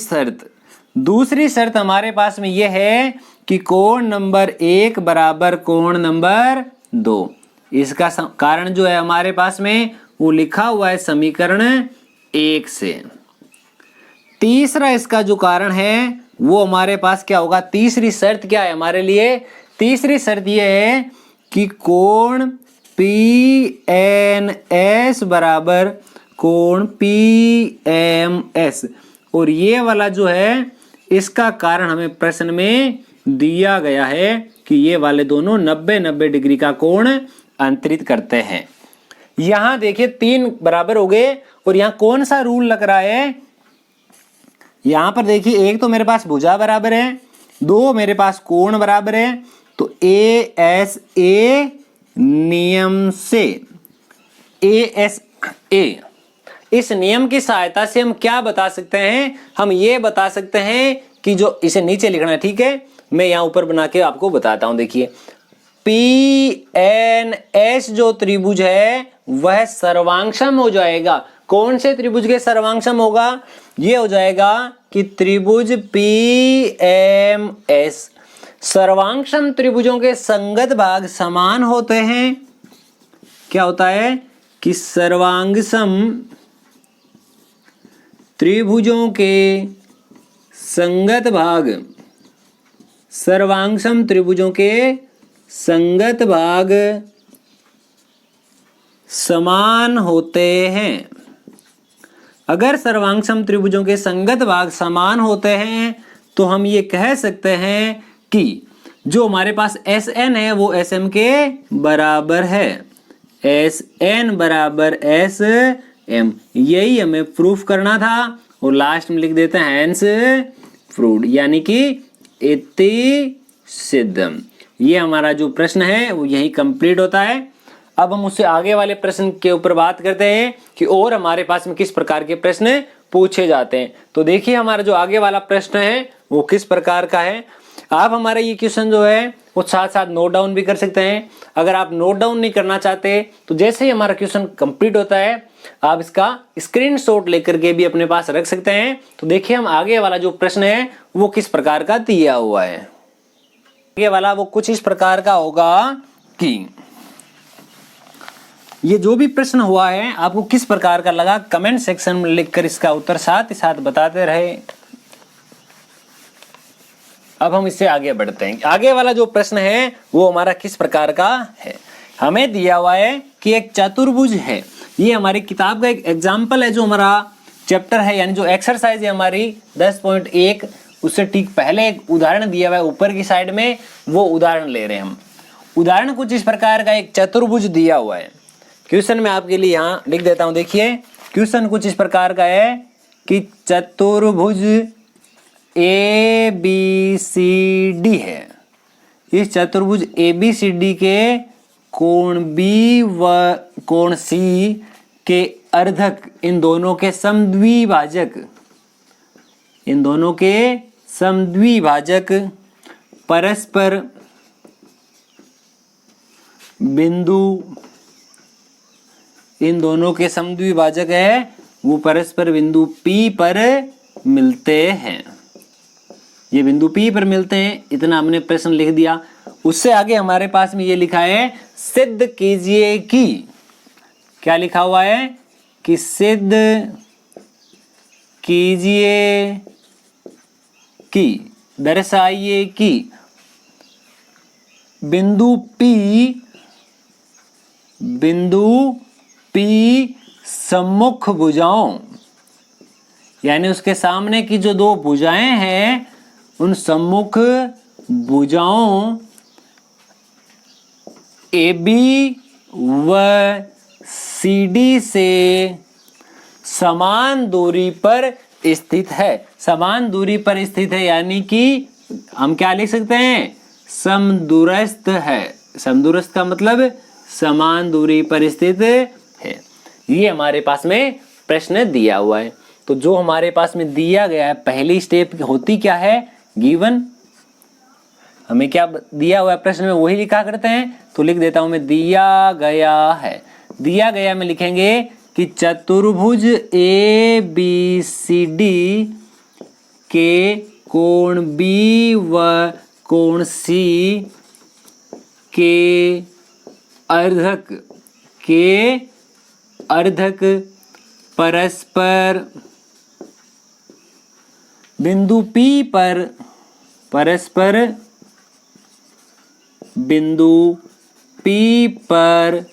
शर्त हमारे पास में यह है कि कोण नंबर 1 बराबर कोण नंबर 2। इसका कारण जो है हमारे पास में वो लिखा हुआ है समीकरण 1 से। तीसरा इसका जो कारण है वो हमारे पास क्या होगा? तीसरी शर्त क्या है हमारे लिए? तीसरी शर्त ये है कि कोण PNS बराबर कोण PMS, और ये वाला जो है इसका कारण हमें प्रश्न में दिया गया है कि ये वाले दोनों 90-90 डिग्री का कोण अंतरित करते हैं। यहां देखिए 3 बराबर हो गए, और यहां कौन सा रूल लग रहा है? यहां पर देखिए एक तो मेरे पास भुजा बराबर है, 2 मेरे पास कोण बराबर है, तो ASA नियम से ASA, इस नियम की सहायता से हम क्या बता सकते हैं? हम ये बता सकते हैं कि जो इसे नीचे लिखना है, ठीक है, मैं यहां ऊपर बना के आपको बताता हूं। देखिए PNS जो त्रिभुज है वह सर्वांगसम हो जाएगा। कौन से त्रिभुज के सर्वांगसम होगा? ये हो जाएगा कि त्रिभुज PMS। सर्वांगसम त्रिभुजों के संगत भाग समान होते हैं। क्या होता है कि सर्वांगसम त्रिभुजों के संगत भाग, सर्वांगसम त्रिभुजों के संगत भाग समान होते हैं। अगर सर्वांगसम त्रिभुजों के संगत भाग समान होते हैं तो हम ये कह सकते हैं कि जो हमारे पास SN है वो SM के बराबर है। SN बराबर SM, यही हमें प्रूफ करना था, और लास्ट में लिख देते हैं हैंस प्रूव्ड, यानी कि इति सिद्धम। ये हमारा जो प्रश्न है वो यही कंप्लीट होता है। अब हम उससे आगे वाले प्रश्न के ऊपर बात करते हैं कि और हमारे पास में किस प्रकार के प्रश्न पूछे जाते हैं। तो देखिए हमारा जो आगे वाला प्रश्न है वो किस प्रकार का है। आप हमारा ये क्वेश्चन जो है वो साथ साथ नोट डाउन भी कर सकते हैं। अगर आप नोट डाउन नहीं करना चाहते तो जैसे ही हमारा क्वेश्चन कंप्लीट होता है आप इसका स्क्रीनशॉट लेकर के भी अपने पास रख सकते हैं। तो देखिए हम आगे वाला जो प्रश्न है वो किस प्रकार का दिया हुआ है। आगे वाला वो कुछ इस प्रकार का होगा कि ये जो भी प्रश्न हुआ है आपको किस प्रकार का लगा, कमेंट सेक्शन में लिखकर इसका उत्तर साथ ही साथ बताते रहे। अब हम इससे आगे बढ़ते हैं। आगे वाला जो प्रश्न है वो हमारा किस प्रकार का है। हमें दिया हुआ है कि एक चतुर्भुज है। ये हमारी किताब का एक एग्जाम्पल है, जो हमारा चैप्टर है यानी जो एक्सरसाइज है हमारी 10.1, उससे ठीक पहले एक उदाहरण दिया हुआ है ऊपर की साइड में, वो उदाहरण ले रहे हैं हम। उदाहरण कुछ इस प्रकार का एक चतुर्भुज दिया हुआ है। क्वेश्चन में आपके लिए यहाँ लिख देता हूँ। देखिए क्वेश्चन कुछ इस प्रकार का है कि चतुर्भुज ABCD है। इस चतुर्भुज ABCD के कोण B व कोण C के अर्धक, इन दोनों के समद्विभाजक, इन दोनों के समद्विभाजक परस्पर बिंदु, इन दोनों के समद्विभाजक है वो परस्पर बिंदु P पर मिलते हैं। ये बिंदु P पर मिलते हैं, इतना हमने प्रश्न लिख दिया। उससे आगे हमारे पास में ये लिखा है सिद्ध कीजिए कि, क्या लिखा हुआ है कि सिद्ध कीजिए कि, दर्शाइए कि बिंदु P सम्मुख भुजाओं, यानी उसके सामने की जो दो भुजाएं हैं उन सम्मुख भुजाओं AB व CD से समान दूरी पर स्थित है। समान दूरी पर स्थित है यानी कि हम क्या लिख सकते हैं, समदूरस्थ है। समदूरस्थ का मतलब समान दूरी पर स्थित है। ये हमारे पास में प्रश्न दिया हुआ है। तो जो हमारे पास में दिया गया है, पहली स्टेप होती क्या है, गिवन। हमें क्या दिया हुआ है प्रश्न में, वही लिखा करते हैं। तो लिख देता हूं मैं, दिया गया है। दिया गया में लिखेंगे कि चतुर्भुज ABCD के कोण B व कोण C के अर्धक परस्पर बिंदु P पर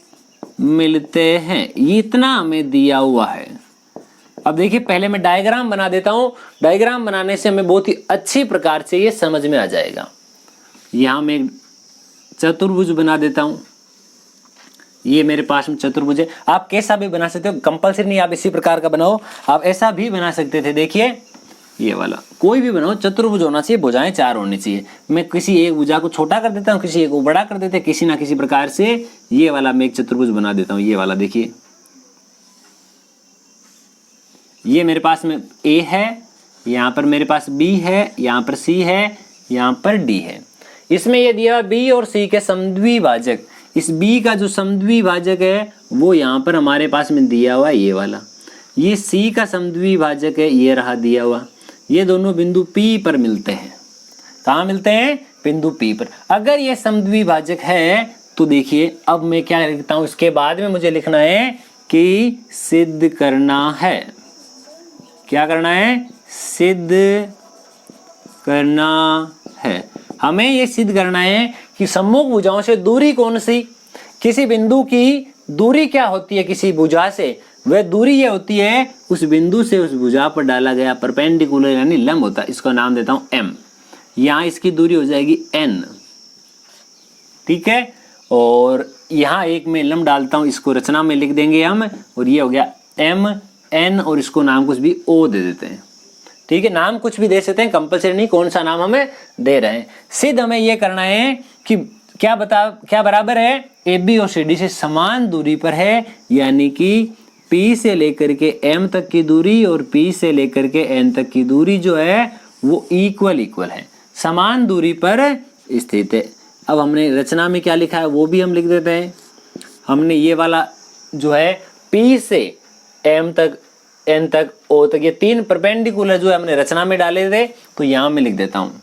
मिलते हैं। ये इतना हमें दिया हुआ है। अब देखिए, पहले मैं डायग्राम बना देता हूं। डायग्राम बनाने से हमें बहुत ही अच्छी प्रकार से ये समझ में आ जाएगा। यहां मैं एक चतुर्भुज बना देता हूं। ये मेरे पास में चतुर्भुज है। आप कैसा भी बना सकते हो, कंपल्सरी नहीं आप इसी प्रकार का बनाओ, आप ऐसा भी बना सकते थे। देखिए ये वाला, कोई भी बनाओ, चतुर्भुज होना चाहिए, भुजाएं 4 होनी चाहिए। मैं किसी एक भुजा को छोटा कर देता हूँ, किसी एक को बड़ा कर देते हैं, किसी ना किसी प्रकार से ये वाला मैं एक चतुर्भुज बना देता हूँ। ये वाला देखिए, ये मेरे पास में A है, यहाँ पर मेरे पास B है, यहाँ पर C है, यहाँ पर D है। इसमें ये दिया B और C के समद्विभाजक, इस B का जो समद्विभाजक है वो यहाँ पर हमारे पास में दिया हुआ है, ये वाला। ये C का समद्विभाजक है, ये रहा दिया हुआ। ये दोनों बिंदु P पर मिलते हैं। कहाँ मिलते हैं? बिंदु P पर। अगर ये समद्विभाजक है तो देखिए, अब मैं क्या लिखता हूँ, इसके बाद में मुझे लिखना है कि सिद्ध करना है। क्या करना है? सिद्ध करना है। हमें ये सिद्ध करना है कि सम्मुख भुजाओं से दूरी कौन सी, किसी बिंदु की दूरी क्या होती है किसी भुजा से, वह दूरी ये होती है उस बिंदु से उस भुजा पर डाला गया परपेंडिकुलर यानी लंब होता है। इसका नाम देता हूं M। यहाँ इसकी दूरी हो जाएगी N, ठीक है। और यहाँ एक में लंब डालता हूं, इसको रचना में लिख देंगे हम, और ये हो गया M N, और इसको नाम कुछ भी O दे देते हैं, ठीक है। नाम कुछ भी दे सकते हैं, कंपल्सरी नहीं कौन सा नाम हमें दे रहे हैं। सिद्ध हमें ये करना है कि क्या बराबर है, AB और CD से समान दूरी पर है, यानी कि P से लेकर के M तक की दूरी और P से लेकर के N तक की दूरी जो है वो इक्वल है, समान दूरी पर स्थित है। अब हमने रचना में क्या लिखा है वो भी हम लिख देते हैं। हमने ये वाला जो है P से M तक N तक O तक, ये 3 परपेंडिकुलर जो है हमने रचना में डाले थे, तो यहाँ मैं लिख देता हूँ।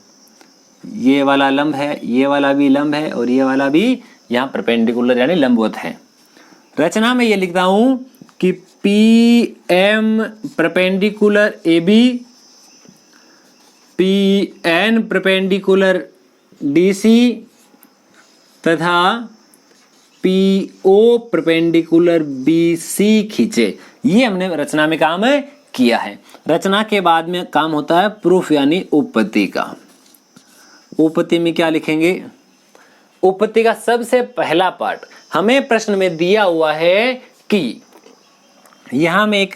ये वाला लंब है, ये वाला भी लंब है, और ये वाला भी यहाँ परपेंडिकुलर यानी लंबवत है। रचना में ये लिखता हूँ कि PM perpendicular AB, PN perpendicular DC तथा PO परपेंडिकुलर BC खींचे। ये हमने रचना में काम किया है। रचना के बाद में काम होता है प्रूफ यानी उपपत्ति का। उपपत्ति में क्या लिखेंगे? उपपत्ति का सबसे पहला पार्ट हमें प्रश्न में दिया हुआ है कि यहां मैं एक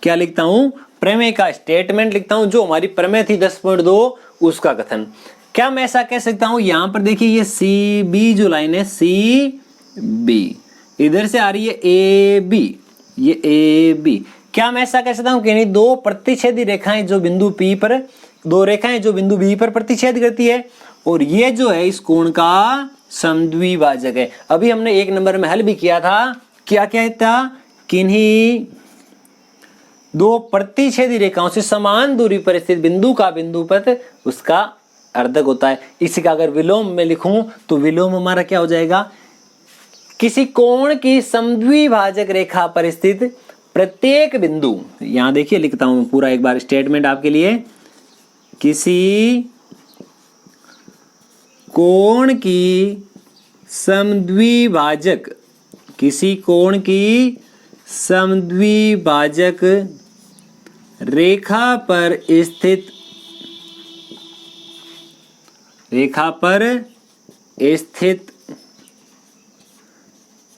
क्या लिखता हूं, प्रमेय का स्टेटमेंट लिखता हूं, जो हमारी प्रमेय थी 10.2 उसका कथन। क्या मैं ऐसा कह सकता हूं, यहां पर देखिए ये CB जो लाइन है, CB इधर से आ रही है AB, ये AB। क्या मैं ऐसा कह सकता हूं कि नहीं, 2 प्रतिच्छेदी रेखाएं जो बिंदु P पर, 2 रेखाएं जो बिंदु B पर प्रतिच्छेद करती है, और ये जो है इस कोण का समद्विभाजक है। अभी हमने 1 नंबर में हल भी किया था, क्या था, किन्हीं 2 प्रतिच्छेदी रेखाओं से समान दूरी पर स्थित बिंदु का बिंदुपथ उसका अर्धक होता है। इसी का अगर विलोम में लिखूं तो विलोम हमारा क्या हो जाएगा, किसी कोण की समद्विभाजक रेखा पर स्थित प्रत्येक बिंदु, यहां देखिए लिखता हूं पूरा एक बार स्टेटमेंट आपके लिए, किसी कोण की समद्विभाजक, किसी कोण की समद्विभाजक रेखा पर स्थित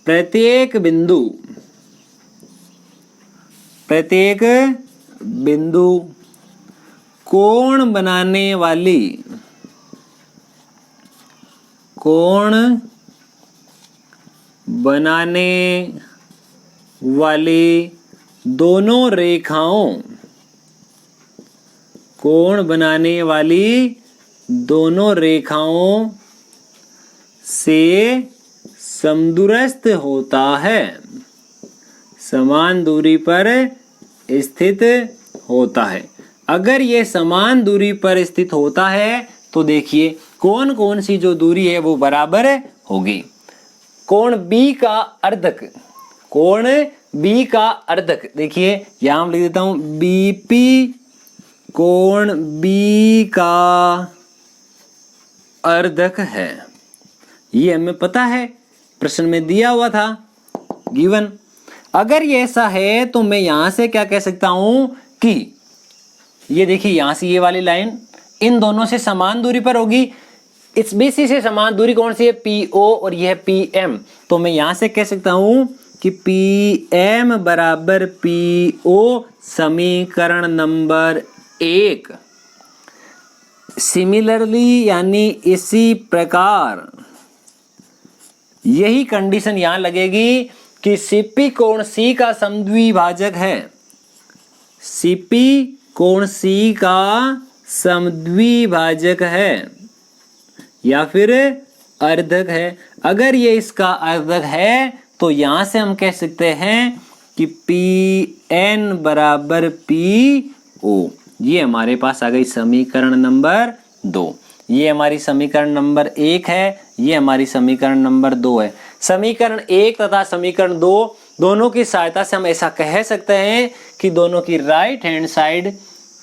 प्रत्येक बिंदु कोण बनाने वाली कोण बनाने वाली दोनों रेखाओं, कोण बनाने वाली दोनों रेखाओं से समदूरस्थ होता है, समान दूरी पर स्थित होता है। अगर ये समान दूरी पर स्थित होता है तो देखिए कौन कौन सी जो दूरी है वो बराबर होगी। कोण बी का अर्धक, कोण बी का अर्धक, देखिए यहां लिख देता हूं बीपी कोण बी का अर्धक है। ये हमें पता है, प्रश्न में दिया हुआ था, गिवन। अगर ये ऐसा है तो मैं यहां से क्या कह सकता हूं कि ये देखिए यहां से ये वाली लाइन इन दोनों से समान दूरी पर होगी। इस बीसी से समान दूरी कौन सी है, PO, और यह PM। तो मैं यहां से कह सकता हूं कि PM बराबर PO, समीकरण नंबर 1। सिमिलरली यानी इसी प्रकार यही कंडीशन यहां लगेगी कि CP कोण C का समद्विभाजक है, CP कोण C का समद्विभाजक है या फिर अर्धक है। अगर ये इसका अर्धक है तो यहां से हम कह सकते हैं कि PN बराबर PO। ये हमारे पास आ गई समीकरण नंबर 2। ये हमारी समीकरण नंबर 1 है, ये हमारी समीकरण नंबर 2 है। समीकरण 1 तथा समीकरण 2 दोनों की सहायता से हम ऐसा कह सकते हैं कि दोनों की राइट हैंड साइड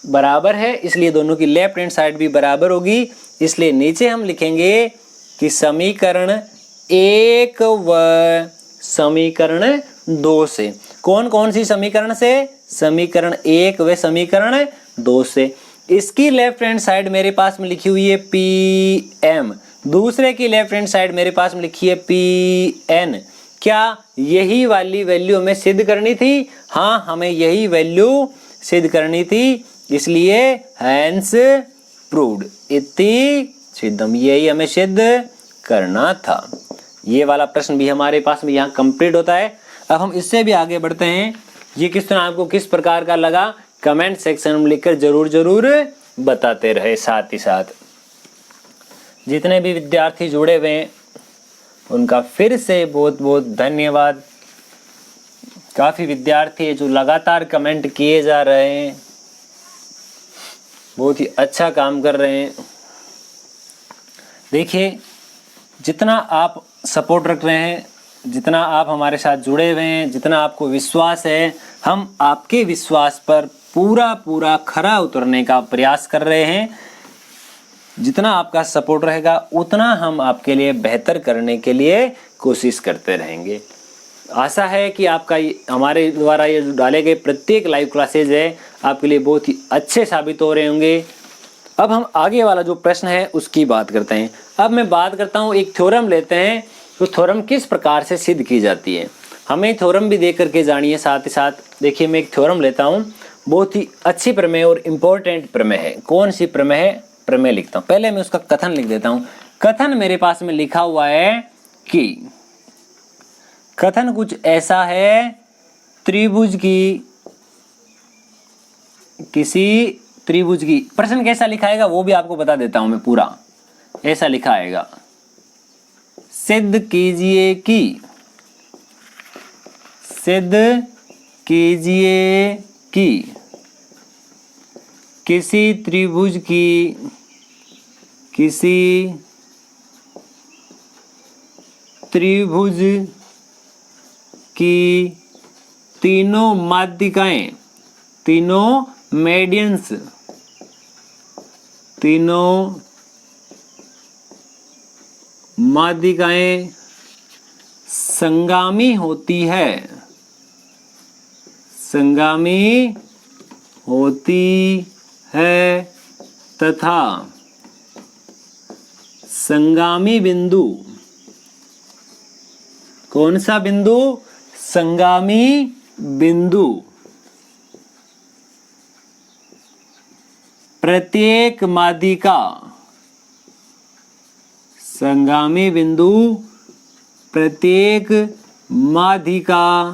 बराबर है, इसलिए दोनों की लेफ्ट हैंड साइड भी बराबर होगी। इसलिए नीचे हम लिखेंगे कि समीकरण 1 व समीकरण 2 से, कौन कौन सी समीकरण से, समीकरण 1 व समीकरण 2 से। इसकी लेफ्ट हैंड साइड मेरे पास में लिखी हुई है PM, दूसरे की लेफ्ट हैंड साइड मेरे पास में लिखी है PN। क्या यही वाली वैल्यू हमें सिद्ध करनी थी? हाँ, हमें यही वैल्यू सिद्ध करनी थी, इसलिए हैंस प्रूव्ड, इति सिद्धम, यही हमें सिद्ध करना था। ये वाला प्रश्न भी हमारे पास में यहाँ कंप्लीट होता है। अब हम इससे भी आगे बढ़ते हैं। ये क्वेश्चन आपको किस प्रकार का लगा कमेंट सेक्शन में लिखकर जरूर बताते रहे। साथ ही साथ जितने भी विद्यार्थी जुड़े हुए हैं उनका फिर से बहुत बहुत धन्यवाद। काफी विद्यार्थी है जो लगातार कमेंट किए जा रहे हैं, बहुत ही अच्छा काम कर रहे हैं। देखिए जितना आप सपोर्ट रख रहे हैं, जितना आप हमारे साथ जुड़े हुए हैं, जितना आपको विश्वास है, हम आपके विश्वास पर पूरा खरा उतरने का प्रयास कर रहे हैं। जितना आपका सपोर्ट रहेगा उतना हम आपके लिए बेहतर करने के लिए कोशिश करते रहेंगे। आशा है कि आपका हमारे द्वारा ये जो डाले गए प्रत्येक लाइव क्लासेज है आपके लिए बहुत ही अच्छे साबित हो रहे होंगे। अब हम आगे वाला जो प्रश्न है उसकी बात करते हैं। अब मैं बात करता हूँ, एक थ्योरम लेते हैं, तो थ्योरम किस प्रकार से सिद्ध की जाती है हमें थ्योरम भी देख करके जानिए। साथ ही साथ देखिए मैं एक थ्योरम लेता हूँ, बहुत ही अच्छी प्रमेय और इम्पोर्टेंट प्रमेय है। कौन सी प्रमेय है? प्रमेय लिखता हूँ, पहले मैं उसका कथन लिख देता हूँ। कथन मेरे पास में लिखा हुआ है कि कथन कुछ ऐसा है, त्रिभुज की किसी त्रिभुज की, प्रश्न कैसा लिखाएगा वो भी आपको बता देता हूं मैं पूरा। ऐसा लिखा आएगा, सिद्ध कीजिए कि किसी त्रिभुज की तीनों माध्यिकाएं, तीनों मेडियंस, तीनों माध्यिकाएं संगामी होती है, संगामी होती है तथा संगामी बिंदु, कौन सा बिंदु? संगामी बिंदु प्रत्येक माध्यिका संगामी बिंदु प्रत्येक माध्यिका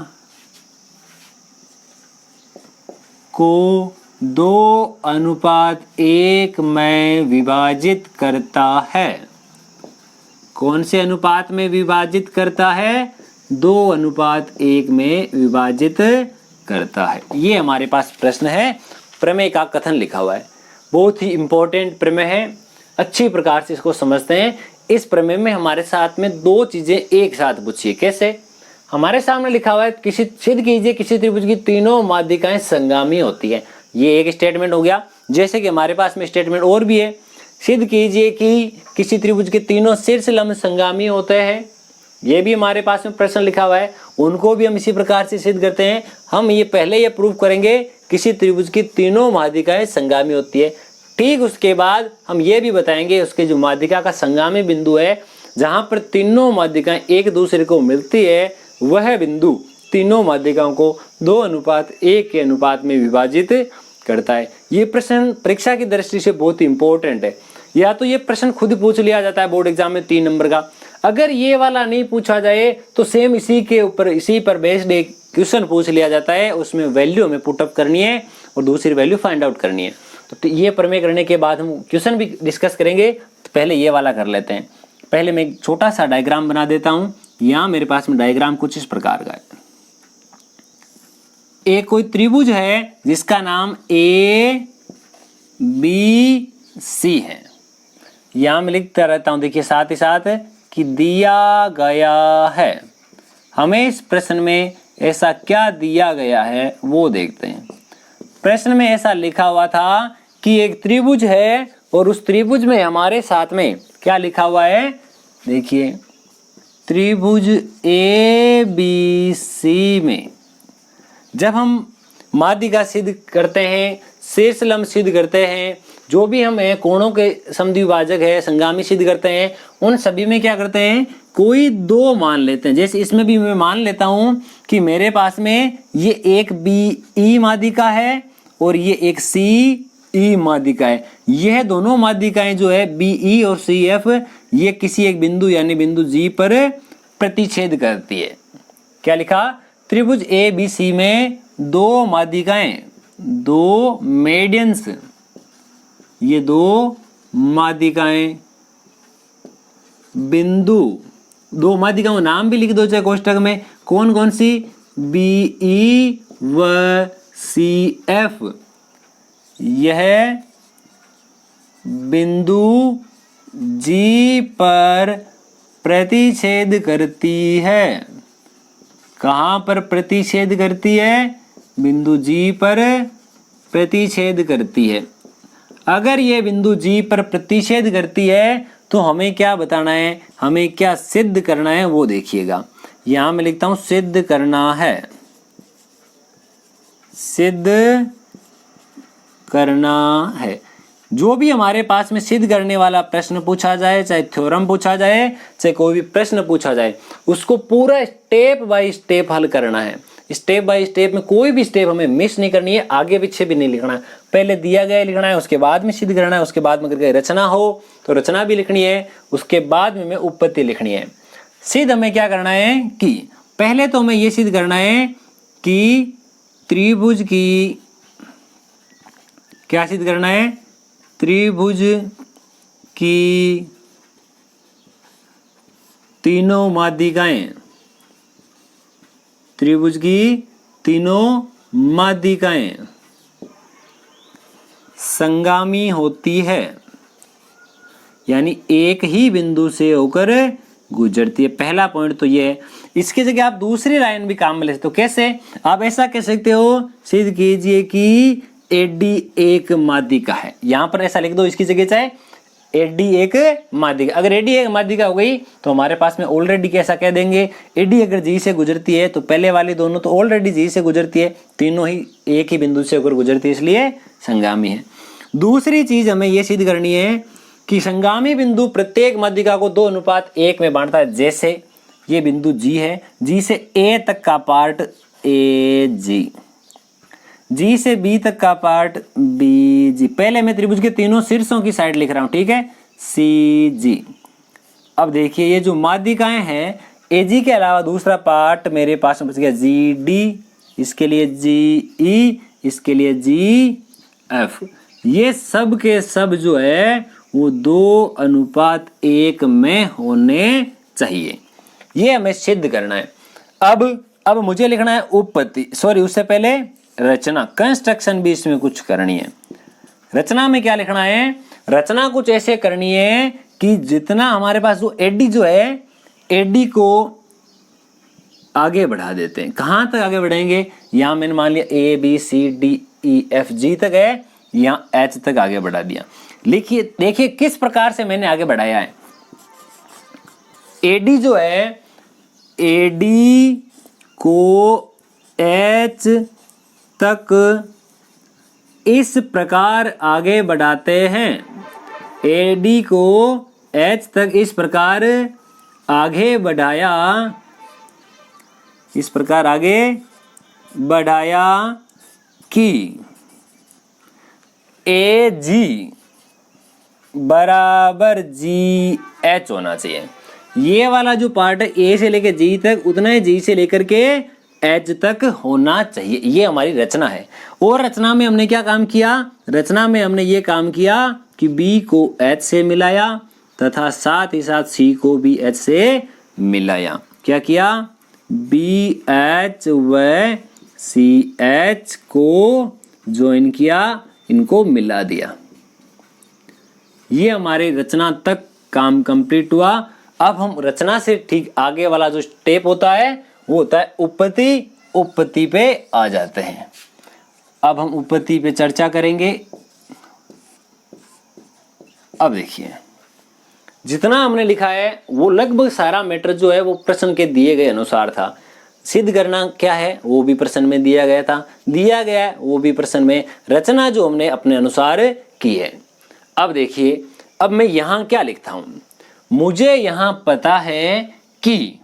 को 2:1 में विभाजित करता है। कौन से अनुपात में विभाजित करता है? 2:1 में विभाजित करता है। ये हमारे पास प्रश्न है, प्रमेय का कथन लिखा हुआ है। बहुत ही इंपॉर्टेंट प्रमेय है, अच्छी प्रकार से इसको समझते हैं। इस प्रमेय में हमारे साथ में दो चीजें एक साथ पूछिए। कैसे? हमारे सामने लिखा हुआ है किसी सिद्ध कीजिए किसी त्रिभुज की तीनों माध्यिकाएं संगामी होती है। ये एक स्टेटमेंट हो गया। जैसे कि हमारे पास में स्टेटमेंट और भी है, सिद्ध कीजिए कि किसी त्रिभुज के तीनों शीर्ष लंब संगामी होते हैं। ये भी हमारे पास में प्रश्न लिखा हुआ है, उनको भी हम इसी प्रकार से सिद्ध करते हैं। हम ये पहले ये प्रूव करेंगे किसी त्रिभुज की तीनों माध्यिकाएं संगामी होती है। ठीक उसके बाद हम ये भी बताएंगे उसके जो माध्यिका का संगामी बिंदु है, जहां पर तीनों माध्यिकाएं एक दूसरे को मिलती है, वह बिंदु तीनों माध्यिकाओं को 2:1 के अनुपात में विभाजित करता है। ये प्रश्न परीक्षा की दृष्टि से बहुत ही इंपॉर्टेंट है। या तो ये प्रश्न खुद पूछ लिया जाता है बोर्ड एग्जाम में 3 नंबर का, अगर ये वाला नहीं पूछा जाए तो सेम इसी पर बेस्ड एक क्वेश्चन पूछ लिया जाता है, उसमें वैल्यू हमें पुटअप करनी है और दूसरी वैल्यू फाइंड आउट करनी है। तो ये प्रमेय करने के बाद हम क्वेश्चन भी डिस्कस करेंगे, तो पहले ये वाला कर लेते हैं। पहले मैं एक छोटा सा डायग्राम बना देता हूं। यहां मेरे पास में डायग्राम कुछ इस प्रकार का है। एक कोई त्रिभुज है जिसका नाम ABC है। यहां मैं लिखता रहता हूं, देखिए साथ ही साथ कि दिया गया है। हमें इस प्रश्न में ऐसा क्या दिया गया है वो देखते हैं। प्रश्न में ऐसा लिखा हुआ था कि एक त्रिभुज है और उस त्रिभुज में हमारे साथ में क्या लिखा हुआ है, देखिए त्रिभुज ABC में जब हम माध्यिका सिद्ध करते हैं, शीर्ष लंब सिद्ध करते हैं, जो भी हम कोणों के समद्विभाजक है, संगामी सिद्ध करते हैं, उन सभी में क्या करते हैं, कोई 2 मान लेते हैं। जैसे इसमें भी मैं मान लेता हूं कि मेरे पास में ये एक BE माध्यिका है और ये एक CE माध्यिका है। यह दोनों माध्यिकाएं जो है BE और CF, ये किसी एक बिंदु यानी बिंदु G पर प्रतिच्छेद करती है। क्या लिखा? त्रिभुज ABC में 2 माध्यिकाएं, 2 मेडियंस, ये 2 माध्यिकाएं बिंदु, 2 माध्यिकाओं का नाम भी लिख दो चाहे कोष्टक में, कौन कौन सी, BE व CF। यह बिंदु G पर प्रतिच्छेद करती है। कहां पर प्रतिच्छेद करती है? बिंदु G पर प्रतिच्छेद करती है। अगर ये बिंदु G पर प्रतिच्छेद करती है तो हमें क्या बताना है, हमें क्या सिद्ध करना है वो देखिएगा। यहां मैं लिखता हूं सिद्ध करना है, सिद्ध करना है। जो भी हमारे पास में सिद्ध करने वाला प्रश्न पूछा जाए, चाहे थ्योरम पूछा जाए, चाहे कोई भी प्रश्न पूछा जाए, उसको पूरा स्टेप बाय स्टेप हल करना है। स्टेप बाय स्टेप में कोई भी स्टेप हमें मिस नहीं करनी है, आगे पीछे भी नहीं लिखना है। पहले दिया गया लिखना है, उसके बाद में सिद्ध करना है, उसके बाद में अगर रचना हो तो रचना भी लिखनी है, उसके बाद में उत्पत्ति लिखनी है। सिद्ध हमें क्या करना है कि पहले तो हमें यह सिद्ध करना है कि त्रिभुज की, क्या सिद्ध करना है, त्रिभुज की तीनों माध्यिकाएं, त्रिभुज की तीनों माध्यिकाएं संगामी होती है, यानी एक ही बिंदु से होकर गुजरती है। पहला पॉइंट तो ये है। इसकी जगह आप दूसरी लाइन भी काम में ले सकते हो। कैसे? आप ऐसा कह सकते हो, सिद्ध कीजिए कि AD एक माध्यिका है। यहां पर ऐसा लिख दो इसकी जगह, चाहे AD एक माध्यिका। अगर AD एक माध्यिका हो गई तो हमारे पास में ऑलरेडी कैसा कह देंगे, AD अगर G से गुजरती है तो पहले वाली दोनों तो ऑलरेडी G से गुजरती है, तीनों ही एक ही बिंदु से होकर गुजरती है, इसलिए संगामी है। दूसरी चीज हमें यह सिद्ध करनी है कि संगामी बिंदु प्रत्येक माध्यिका को 2:1 में बांटता है। जैसे ये बिंदु G है, G से A तक का पार्ट AG, G से B तक का पार्ट BG। पहले मैं त्रिभुज के तीनों शीर्षों की साइड लिख रहा हूं, ठीक है, CG। अब देखिए ये जो माध्यिकाएं हैं, एजी के अलावा दूसरा पार्ट मेरे पास में बच गया जी डी, इसके लिए जी ई, इसके लिए जी एफ। ये सब के सब जो है वो 2:1 में होने चाहिए। ये हमें सिद्ध करना है। अब मुझे लिखना है उपपत्ति, सॉरी उससे पहले रचना, कंस्ट्रक्शन भी इसमें कुछ करनी है। रचना में क्या लिखना है? रचना कुछ ऐसे करनी है कि जितना हमारे पास जो एडी जो है, एडी को आगे बढ़ा देते हैं। कहां तक आगे बढ़ाएंगे? यहां मैंने मान लिया A B C D E F G तक है, यहां एच तक आगे बढ़ा दिया। लिखिए, देखिए किस प्रकार से मैंने आगे बढ़ाया है। एडी जो है, एडी को एच तक इस प्रकार आगे बढ़ाते हैं। एडी को एच तक इस प्रकार आगे बढ़ाया, इस प्रकार आगे बढ़ाया कि ए जी बराबर जी एच होना चाहिए। ये वाला जो पार्ट है ए से लेकर जी तक, उतना ही जी से लेकर के एच तक होना चाहिए। ये हमारी रचना है। और रचना में हमने क्या काम किया? रचना में हमने ये काम किया कि बी को एच से मिलाया तथा साथ ही साथ सी को भी एच से मिलाया। क्या किया? बी एच व सी एच को ज्वाइन किया, इनको मिला दिया। ये हमारे रचना तक काम कंप्लीट हुआ। अब हम रचना से ठीक आगे वाला जो स्टेप होता है वो होता है उपपत्ति। उपपत्ति पे आ जाते हैं। अब हम उपपत्ति पे चर्चा करेंगे। अब देखिए, जितना हमने लिखा है वो लगभग सारा मैटर जो है वो प्रश्न के दिए गए अनुसार था। सिद्ध करना क्या है वो भी प्रश्न में दिया गया था, दिया गया है वो भी प्रश्न में। रचना जो हमने अपने अनुसार की है। अब देखिए, अब मैं यहां क्या लिखता हूं? मुझे यहां पता है कि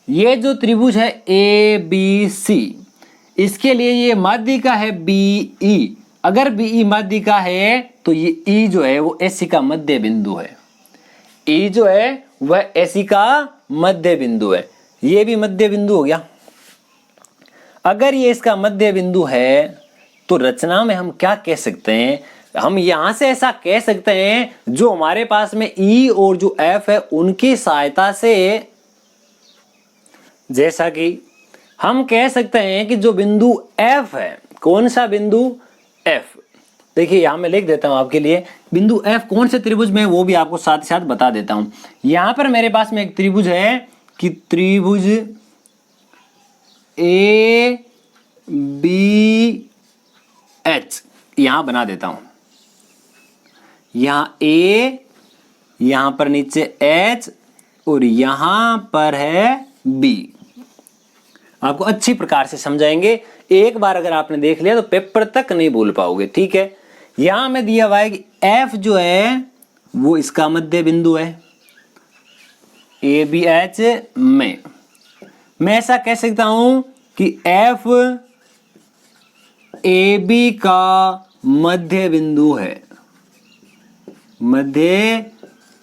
ये जो त्रिभुज है ए बी सी, इसके लिए ये माध्यिका है बी ई। अगर बी ई माध्यिका है तो ये ई जो है वो एसी का मध्य बिंदु है। ई जो है वह एसी का मध्य बिंदु है। ये भी मध्य बिंदु हो गया। अगर ये इसका मध्य बिंदु है तो रचना में हम क्या कह सकते हैं? हम यहां से ऐसा कह सकते हैं, जो हमारे पास में ई और जो एफ है उनकी सहायता से, जैसा कि हम कह सकते हैं कि जो बिंदु एफ है, कौन सा बिंदु? एफ। देखिए यहां मैं लिख देता हूं आपके लिए, बिंदु एफ कौन से त्रिभुज में, वो भी आपको साथ ही साथ बता देता हूं। यहां पर मेरे पास में एक त्रिभुज है कि त्रिभुज ए बी एच, यहां बना देता हूं। यहां ए, यहां पर नीचे एच और यहां पर है बी। आपको अच्छी प्रकार से समझाएंगे। एक बार अगर आपने देख लिया तो पेपर तक नहीं भूल पाओगे। ठीक है, यहां में दिया हुआ है कि एफ जो है वो इसका मध्य बिंदु है ए बी एच में। मैं ऐसा कह सकता हूं कि एफ ए बी का मध्य बिंदु है, मध्य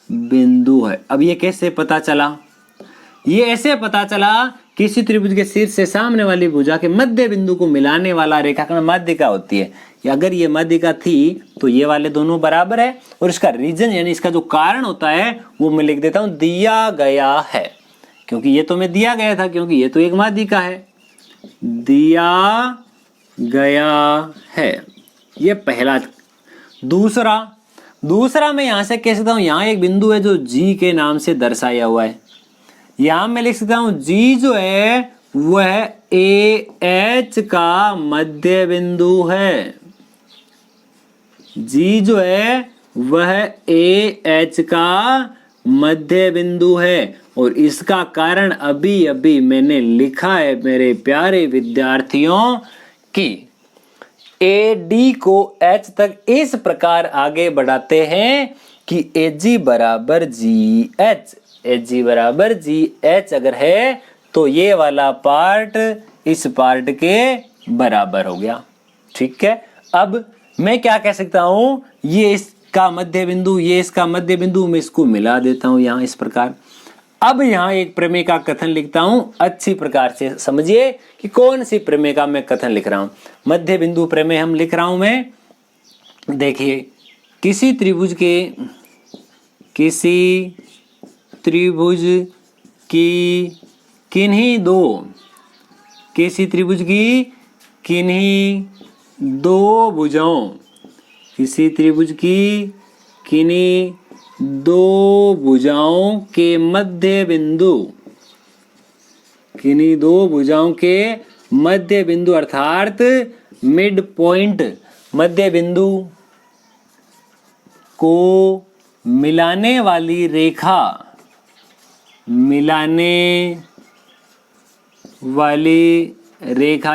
बिंदु है। अब ये कैसे पता चला? ये ऐसे पता चला, किसी त्रिभुज के शीर्ष से सामने वाली भुजा के मध्य बिंदु को मिलाने वाला रेखाखंड माध्यिका होती है। अगर ये माध्यिका थी तो ये वाले दोनों बराबर है, और इसका रीजन यानी इसका जो कारण होता है वो मैं लिख देता हूं दिया गया है, क्योंकि ये तो मैं दिया गया था, क्योंकि ये तो एक माध्यिका है। दिया गया है, ये पहला। दूसरा मैं यहां से कह सकता हूं, यहां एक बिंदु है जो जी के नाम से दर्शाया हुआ है। यहां मैं लिख सकता हूं जी जो है वह ए एच का मध्य बिंदु है। जी जो है वह ए एच का मध्य बिंदु है, और इसका कारण अभी अभी मैंने लिखा है मेरे प्यारे विद्यार्थियों कि ए डी को एच तक इस प्रकार आगे बढ़ाते हैं कि ए जी बराबर जी एच। ए जी बराबर जी एच अगर है तो ये वाला पार्ट इस पार्ट के बराबर हो गया। ठीक है, अब मैं क्या कह सकता हूं, ये इस का मध्य बिंदु, ये इसका मध्य बिंदु, मैं इसको मिला देता हूं यहां इस प्रकार। अब यहां एक प्रमेय का कथन लिखता हूं, अच्छी प्रकार से समझिए कि कौन सी प्रमेय का मैं कथन लिख रहा हूं। मध्य बिंदु प्रमेय हम लिख रहा हूं मैं। देखिए, किसी त्रिभुज की किन्हीं दो भुजाओं, किसी त्रिभुज की किन्हीं दो भुजाओं के मध्य बिंदु, किन्हीं दो भुजाओं के मध्य बिंदु अर्थात मिड पॉइंट, मध्य बिंदु को मिलाने वाली रेखा,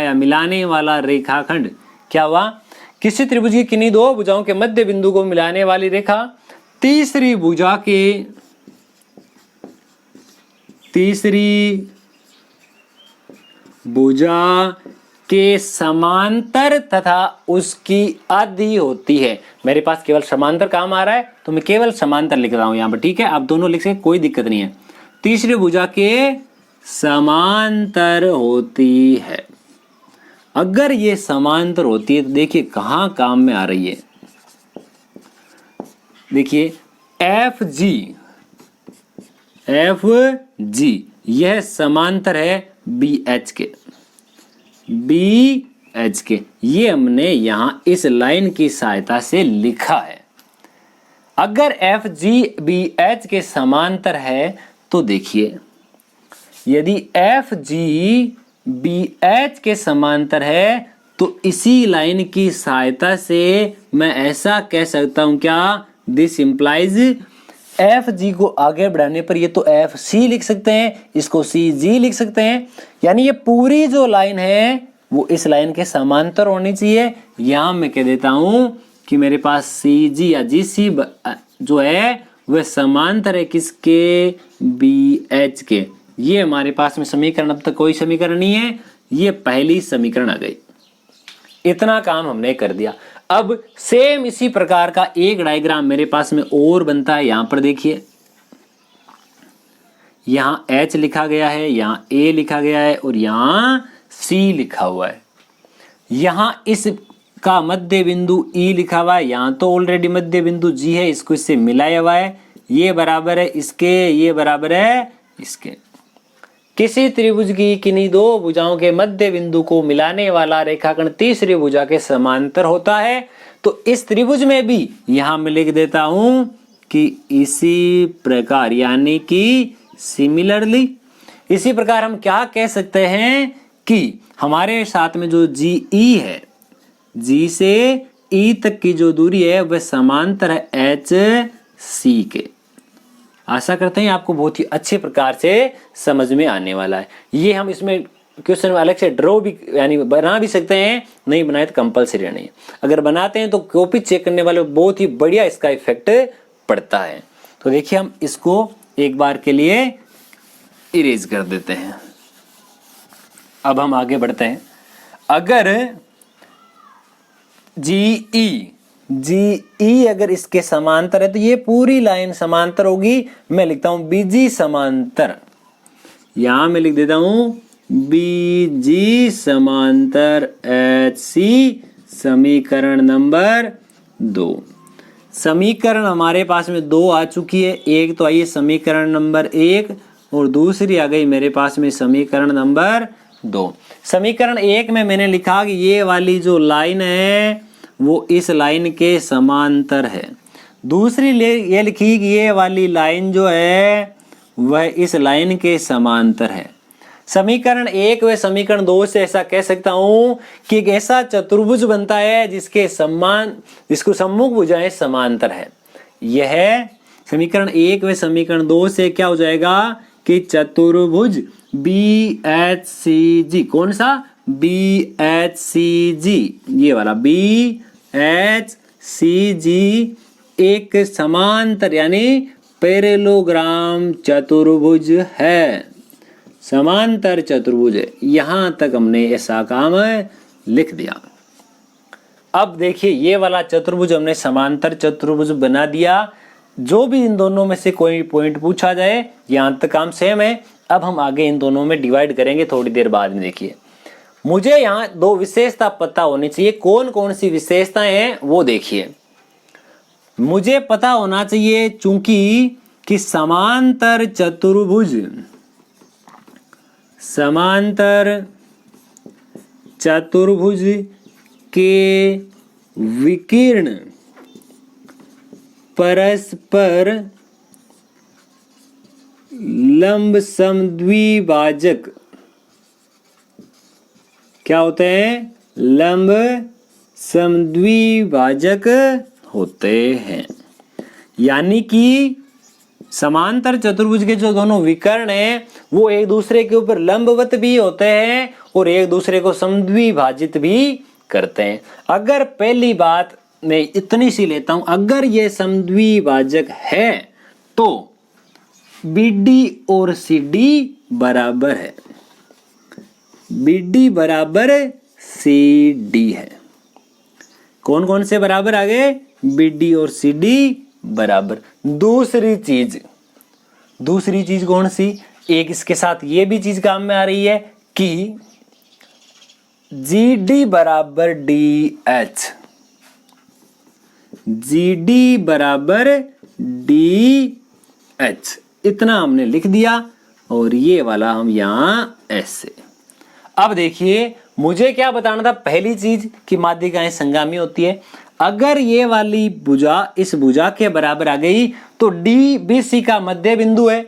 या मिलाने वाला रेखाखंड। क्या हुआ? किसी त्रिभुज की किन्हीं दो भुजाओं के मध्य बिंदु को मिलाने वाली रेखा तीसरी भुजा के समांतर तथा उसकी आधी होती है। मेरे पास केवल समांतर काम आ रहा है तो मैं केवल समांतर लिख रहा हूं यहां पर, ठीक है। आप दोनों लिख सकते, कोई दिक्कत नहीं है। तीसरी भुजा के समांतर होती है। अगर ये समांतर होती है तो देखिए कहां काम में आ रही है। देखिए एफ जी यह समांतर है बी एच के। ये हमने यहां इस लाइन की सहायता से लिखा है। अगर एफ जी बी एच के समांतर है तो देखिए, यदि एफ जी बी एच के समांतर है तो इसी लाइन की सहायता से मैं ऐसा कह सकता हूं, क्या? दिस इंप्लाइज एफ जी को आगे बढ़ाने पर ये तो एफ सी लिख सकते हैं, इसको सी जी लिख सकते हैं। यानी ये पूरी जो लाइन है वो इस लाइन के समांतर होनी चाहिए। यहां मैं कह देता हूं कि मेरे पास सी जी या जी सी जो है वह समांतर है किसके? बी एच के। ये हमारे पास में समीकरण, अब तक कोई समीकरण नहीं है, ये पहली समीकरण आ गई। इतना काम हमने कर दिया। अब सेम इसी प्रकार का एक डायग्राम मेरे पास में और बनता है। यहां पर देखिए, यहां H लिखा गया है, यहां A लिखा गया है और यहां C लिखा हुआ है। यहां इसका मध्य बिंदु E लिखा हुआ है, यहां तो ऑलरेडी मध्य बिंदु G है, इसको इससे मिलाया हुआ है। ये बराबर है इसके, ये बराबर है इसके। किसी त्रिभुज की किन्हीं दो भुजाओं के मध्य बिंदु को मिलाने वाला रेखाखंड तीसरी भुजा के समांतर होता है। तो इस त्रिभुज में भी यहां मैं लिख देता हूं कि इसी प्रकार, यानी कि सिमिलरली। इसी प्रकार हम क्या कह सकते हैं कि हमारे साथ में जो जी ई है, जी से ई तक की जो दूरी है वह समांतर है एच सी के। आशा करते हैं आपको बहुत ही अच्छे प्रकार से समझ में आने वाला है। ये हम इसमें क्वेश्चन में अलग से ड्रॉ भी यानी बना भी सकते हैं, नहीं बनाए तो कंपलसरी नहीं। अगर बनाते हैं तो कॉपी चेक करने वाले बहुत ही बढ़िया इसका इफेक्ट पड़ता है। तो देखिए हम इसको एक बार के लिए इरेज कर देते हैं। अब हम आगे बढ़ते हैं। अगर जी ई अगर इसके समांतर है तो ये पूरी लाइन समांतर होगी। मैं लिखता हूं बीजी समांतर, यहां मैं लिख देता हूं बीजी समांतर एच सी, समीकरण नंबर 2। समीकरण हमारे पास में 2 आ चुकी है। एक तो आइए समीकरण नंबर 1 और दूसरी आ गई मेरे पास में समीकरण नंबर 2। समीकरण 1 में मैंने लिखा कि ये वाली जो लाइन है वो इस लाइन के समांतर है। दूसरी ये लिखी कि ये वाली लाइन जो है वह इस लाइन के समांतर है। समीकरण 1 व समीकरण 2 से ऐसा कह सकता हूं कि एक ऐसा चतुर्भुज बनता है जिसको सम्मुख भुजाएं समांतर है। यह समीकरण 1 व समीकरण 2 से क्या हो जाएगा कि चतुर्भुज बी एच सी जी, कौन सा? बी एच सी जी, ये वाला बी एच सी जी एक समांतर यानी पैरेललोग्राम चतुर्भुज है, समांतर चतुर्भुज है। यहां तक हमने ऐसा काम लिख दिया। अब देखिए ये वाला चतुर्भुज हमने समांतर चतुर्भुज बना दिया। जो भी इन दोनों में से कोई पॉइंट पूछा जाए, यहाँ तक काम सेम है। अब हम आगे इन दोनों में डिवाइड करेंगे थोड़ी देर बाद में। देखिए मुझे यहाँ दो विशेषता पता होनी चाहिए। कौन कौन सी विशेषताएं हैं वो देखिए। मुझे पता होना चाहिए चूंकि कि समांतर चतुर्भुज के विकर्ण परस्पर लंब समद्विभाजक क्या होते हैं? लंब समद्विभाजक होते हैं। यानी कि समांतर चतुर्भुज के जो दोनों विकर्ण हैं वो एक दूसरे के ऊपर लंबवत भी होते हैं और एक दूसरे को समद्विभाजित भी करते हैं। अगर पहली बात मैं इतनी सी लेता हूं, अगर ये समद्विभाजक है तो BD और CD बराबर है, BD बराबर CD है। कौन कौन से बराबर आ गए? BD और CD बराबर। दूसरी चीज कौन सी? एक इसके साथ ये भी चीज काम में आ रही है कि GD बराबर DH, GD बराबर DH, इतना हमने लिख दिया और ये वाला हम यहाँ ऐसे। अब देखिए मुझे क्या बताना था? पहली चीज कि माध्यिकाएं संगामी होती है। अगर ये वाली भुजा इस भुजा के बराबर आ गई तो DBC का मध्य बिंदु है।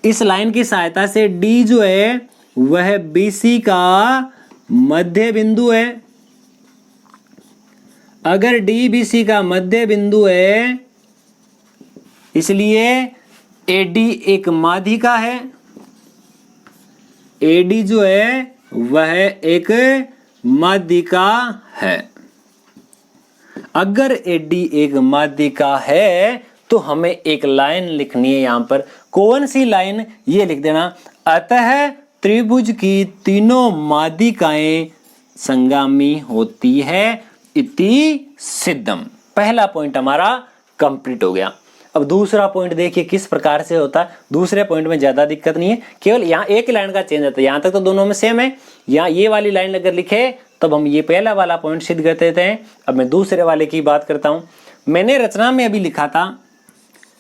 इस लाइन की सहायता से D जो है वह BC का मध्य बिंदु है। अगर DBC का मध्य बिंदु है इसलिए AD एक माध्यिका है। AD जो है वह एक माध्यिका है। अगर AD एक माध्यिका है तो हमें एक लाइन लिखनी है यहां पर। कौन सी लाइन? ये लिख देना, अतः त्रिभुज की तीनों माध्यिकाएं संगामी होती है इति सिद्धम। पहला पॉइंट हमारा कंप्लीट हो गया। अब दूसरा पॉइंट देखिए किस प्रकार से होता है। दूसरे पॉइंट में ज्यादा दिक्कत नहीं है, केवल यहाँ एक लाइन का चेंज होता है। यहाँ तक तो दोनों में सेम है। यहाँ ये वाली लाइन अगर लिखे तब हम ये पहला वाला पॉइंट सिद्ध कर देते हैं। अब मैं दूसरे वाले की बात करता हूं। मैंने रचना में अभी लिखा था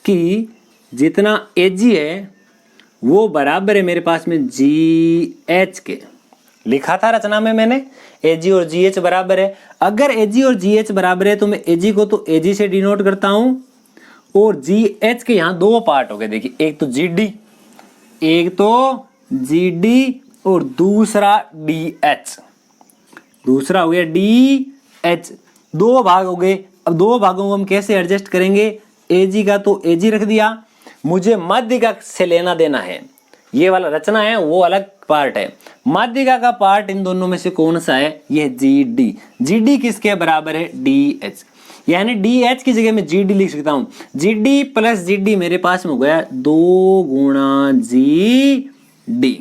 कि जितना AG है वो बराबर है मेरे पास में GH के। लिखा था रचना में मैंने AG और GH बराबर है। अगर AG और GH बराबर है तो मैं AG को तो AG से डिनोट करता हूं और GH के यहाँ दो पार्ट हो गए। देखिए एक तो GD और दूसरा DH। दूसरा हो गया DH। दो भाग हो गए। अब दो भागों को हम कैसे एडजस्ट करेंगे? AG का तो AG रख दिया। मुझे माध्यिका से लेना देना है। ये वाला रचना है वो अलग पार्ट है। माध्यिका का पार्ट इन दोनों में से कौन सा है? ये GD। GD किसके बराबर है? DH। यानी DH की जगह में GD लिख सकता हूं। GD प्लस GD मेरे पास में हो गया 2 गुणा GD।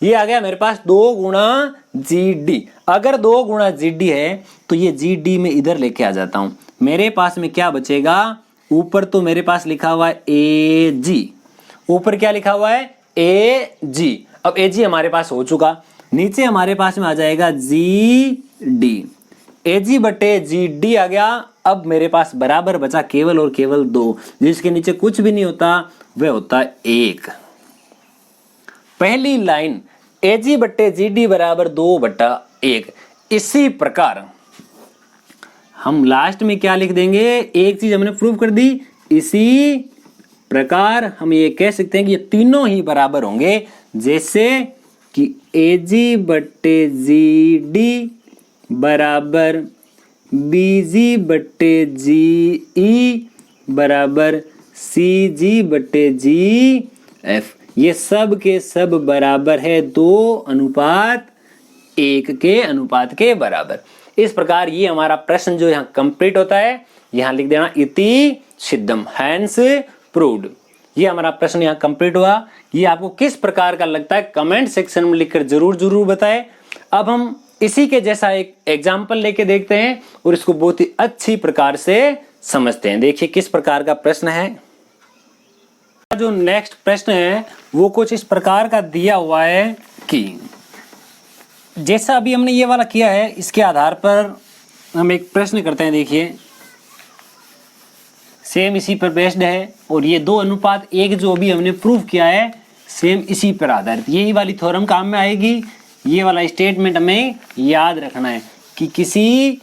ये आ गया मेरे पास 2 गुणा GD। अगर 2 गुणा GD है तो ये GD में इधर लेके आ जाता हूं। मेरे पास में क्या बचेगा? ऊपर तो मेरे पास लिखा हुआ है AG। ऊपर क्या लिखा हुआ है? AG। अब AG हमारे पास हो चुका। नीचे हमारे पास में आ जाएगा GD। AG बटे GD आ गया। अब मेरे पास बराबर बचा केवल और केवल 2, जिसके नीचे कुछ भी नहीं होता, वह होता है 1। पहली लाइन AG बटे GD बराबर 2/1। इसी प्रकार हम लास्ट में क्या लिख देंगे? एक चीज हमने प्रूव कर दी। इसी प्रकार हम ये कह सकते हैं कि ये तीनों ही बराबर होंगे। जैसे कि AG बटे GD बराबर BG बटे GE बराबर CG बटे GF। ये सब के सब बराबर है 2:1 के अनुपात के बराबर। इस प्रकार ये हमारा प्रश्न जो यहाँ कंप्लीट होता है, यहाँ लिख देना इति सिद्धम, हैंस प्रूव्ड। ये हमारा प्रश्न यहाँ कंप्लीट हुआ। ये आपको किस प्रकार का लगता है कमेंट सेक्शन में लिखकर जरूर बताएं। अब हम इसी के जैसा एक एग्जाम्पल लेके देखते हैं और इसको बहुत ही अच्छी प्रकार से समझते हैं। देखिए किस प्रकार का प्रश्न है। जो नेक्स्ट प्रश्न है वो कुछ इस प्रकार का दिया हुआ है कि जैसा अभी हमने ये वाला किया है, इसके आधार पर हम एक प्रश्न करते हैं। देखिए सेम इसी पर बेस्ड है और ये 2:1 जो अभी हमने प्रूव किया है सेम इसी पर आधारित, यही वाली थ्योरम काम में आएगी। ये वाला स्टेटमेंट हमें याद रखना है कि किसी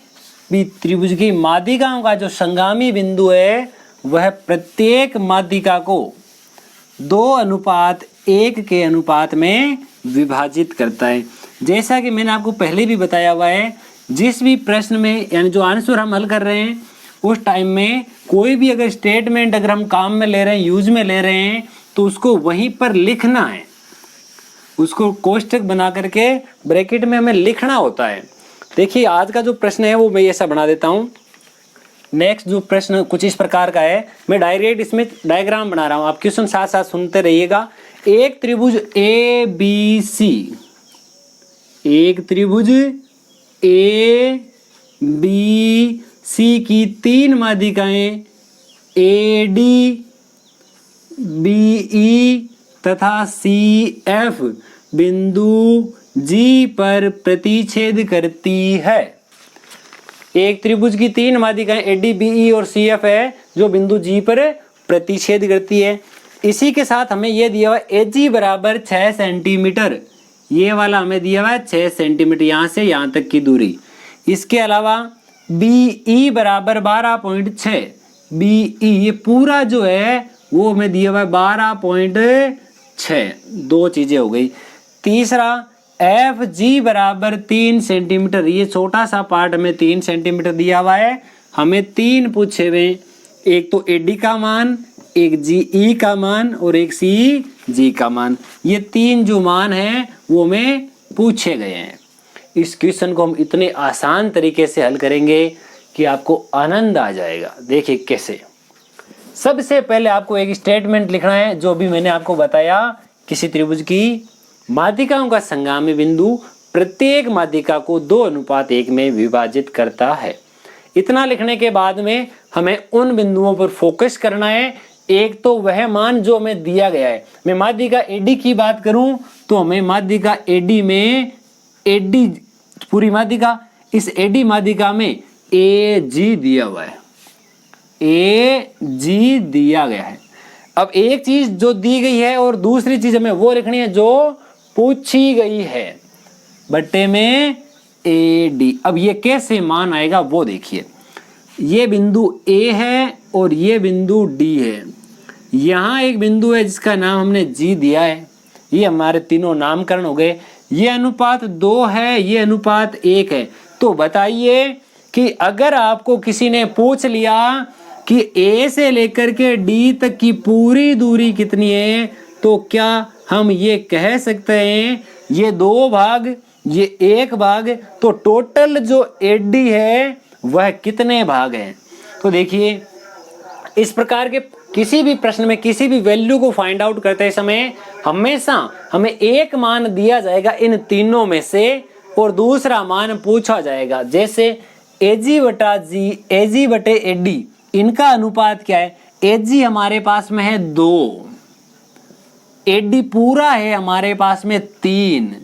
भी त्रिभुज की माध्यिकाओं का जो संगामी बिंदु है वह प्रत्येक माध्यिका को 2:1 के अनुपात में विभाजित करता है। जैसा कि मैंने आपको पहले भी बताया हुआ है, जिस भी प्रश्न में यानी जो आंसर हम हल कर रहे हैं उस टाइम में कोई भी अगर स्टेटमेंट अगर हम काम में ले रहे हैं, यूज में ले रहे हैं, तो उसको वहीं पर लिखना है, उसको कोष्टक बना करके ब्रैकेट में हमें लिखना होता है। देखिए आज का जो प्रश्न है वो मैं ऐसा बना देता हूँ। नेक्स्ट जो प्रश्न कुछ इस प्रकार का है, मैं डायरेक्ट इसमें डायग्राम बना रहा हूँ, आप क्वेश्चन साथ साथ सुनते रहिएगा। एक त्रिभुज ए बी सी, एक त्रिभुज ए बी सी की 3 माध्यिकाएं ए डी बी ई तथा सी एफ बिंदु जी पर प्रतिच्छेद करती है। एक त्रिभुज की 3 माध्यिकाएं ए डी बी ई और सी एफ है जो बिंदु जी पर प्रतिच्छेद करती है। इसी के साथ हमें यह दिया हुआ ए जी बराबर 6 सेंटीमीटर, ये वाला हमें दिया हुआ है 6 सेंटीमीटर यहाँ से यहाँ तक की दूरी। इसके अलावा बी ई बराबर 12.6, बी ई ये पूरा जो है वो हमें दिया हुआ है 12.6, 2 चीजें हो गई। तीसरा एफ जी बराबर 3 सेंटीमीटर, ये छोटा सा पार्ट हमें 3 सेंटीमीटर दिया हुआ है। हमें 3 पूछे हुए, एक तो ए डी का मान, एक जी ई का मान और एक सी जी का मान। ये 3 जो मान हैं वो हमें पूछे गए हैं। इस क्वेश्चन को हम इतने आसान तरीके से हल करेंगे कि आपको आनंद आ जाएगा। देखिए कैसे। सबसे पहले आपको एक स्टेटमेंट लिखना है जो भी मैंने आपको बताया, किसी त्रिभुज की माध्यिकाओं का संगामी बिंदु प्रत्येक माध्यिका को 2:1 में विभाजित करता है। इतना लिखने के बाद में हमें उन बिंदुओं पर फोकस करना है। एक तो वह मान जो हमें दिया गया है, मैं माध्यिका एडी की बात करूं तो हमें माध्यिका एडी में एडी पूरी माध्यिका, इस एडी माध्यिका में ए जी दिया हुआ है, ए जी दिया गया है। अब एक चीज जो दी गई है और दूसरी चीज हमें वो लिखनी है जो पूछी गई है, बट्टे में ए डी। अब ये कैसे मान आएगा वो देखिए। ये बिंदु ए है और ये बिंदु डी है। यहाँ एक बिंदु है जिसका नाम हमने जी दिया है, ये हमारे तीनों नामकरण हो गए। ये अनुपात 2 है, ये अनुपात 1 है। तो बताइए कि अगर आपको किसी ने पूछ लिया कि ए से लेकर के डी तक की पूरी दूरी कितनी है, तो क्या हम ये कह सकते हैं ये 2 भाग ये 1 भाग, तो टोटल जो एडी है वह कितने भाग हैं? तो देखिए इस प्रकार के किसी भी प्रश्न में किसी भी वैल्यू को फाइंड आउट करते समय हमेशा हमें एक मान दिया जाएगा इन तीनों में से और दूसरा मान पूछा जाएगा। जैसे एजी बटा जी, एजी बटे एडी, इनका अनुपात क्या है? एजी हमारे पास में है 2, एडी पूरा है हमारे पास में 3।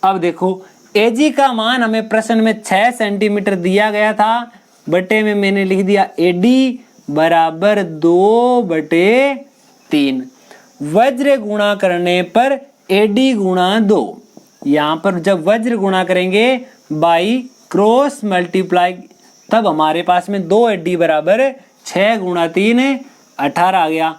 अब देखो एजी का मान हमें प्रश्न में 6 सेंटीमीटर दिया गया था, बटे में मैंने लिख दिया एडी बराबर 2/3। वज्र गुणा करने पर एडी गुणा 2, यहाँ पर जब वज्र गुणा करेंगे बाई क्रॉस मल्टीप्लाई, तब हमारे पास में 2 एडी बराबर 6 गुणा 3 18 आ गया।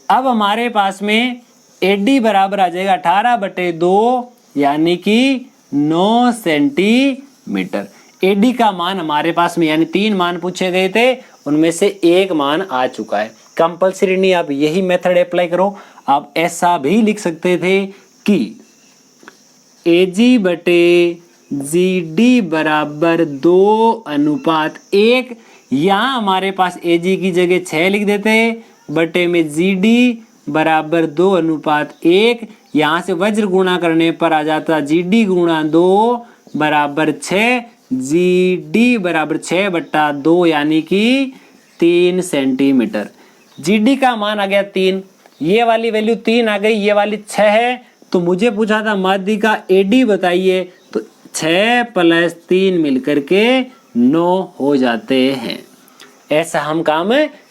अब हमारे पास में एडी बराबर आ जाएगा 18/2 यानी कि 9 सेंटीमीटर। एडी का मान हमारे पास में यानी 3 मान पूछे गए थे, उनमें से एक मान आ चुका है। कंपलसरी नहीं, आप यही मेथड अप्लाई करो। आप ऐसा भी लिख सकते थे कि एजी बटे जी डी बराबर 2:1। यहाँ हमारे पास एजी की जगह 6 लिख देते, बटे में जी डी बराबर 2:1। यहाँ से वज्र गुणा करने पर आ जाता जी डी गुणा 2 बराबर 6, जी डी बराबर 6/2 यानी कि 3 सेंटीमीटर। जी डी का मान आ गया 3, ये वाली वैल्यू 3 आ गई, ये वाली 6 है। तो मुझे पूछा था माध्य का एडी बताइए, तो 6 + 3 मिलकर के 9 हो जाते हैं। ऐसा हम काम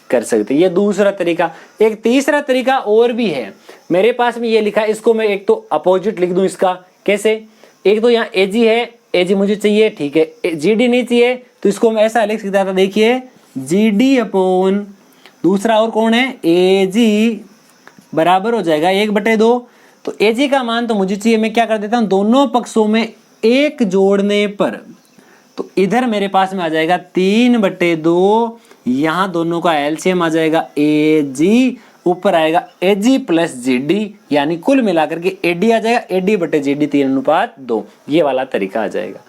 कर सकते हैं। ये दूसरा तरीका। एक तीसरा तरीका और भी है, मेरे पास में ये लिखा है, इसको मैं एक तो अपोजिट लिख दूं इसका। कैसे? एक तो यहाँ एजी है, एजी मुझे चाहिए, ठीक है, जीडी नहीं चाहिए, तो इसको मैं ऐसा लिख सकता था, देखिए जीडी अपॉन दूसरा और कौन है, एजी बराबर हो जाएगा 1/2। तो एजी का मान तो मुझे चाहिए, मैं क्या कर देता हूँ, दोनों पक्षों में 1 जोड़ने पर, तो इधर मेरे पास में आ जाएगा 3/2, यहाँ दोनों का एलसीएम आ जाएगा एजी, ऊपर आएगा एजी प्लस जीडी, यानी कुल मिलाकर के एडी आ जाएगा, एडी/जीडी 3:2। ये वाला तरीका आ जाएगा।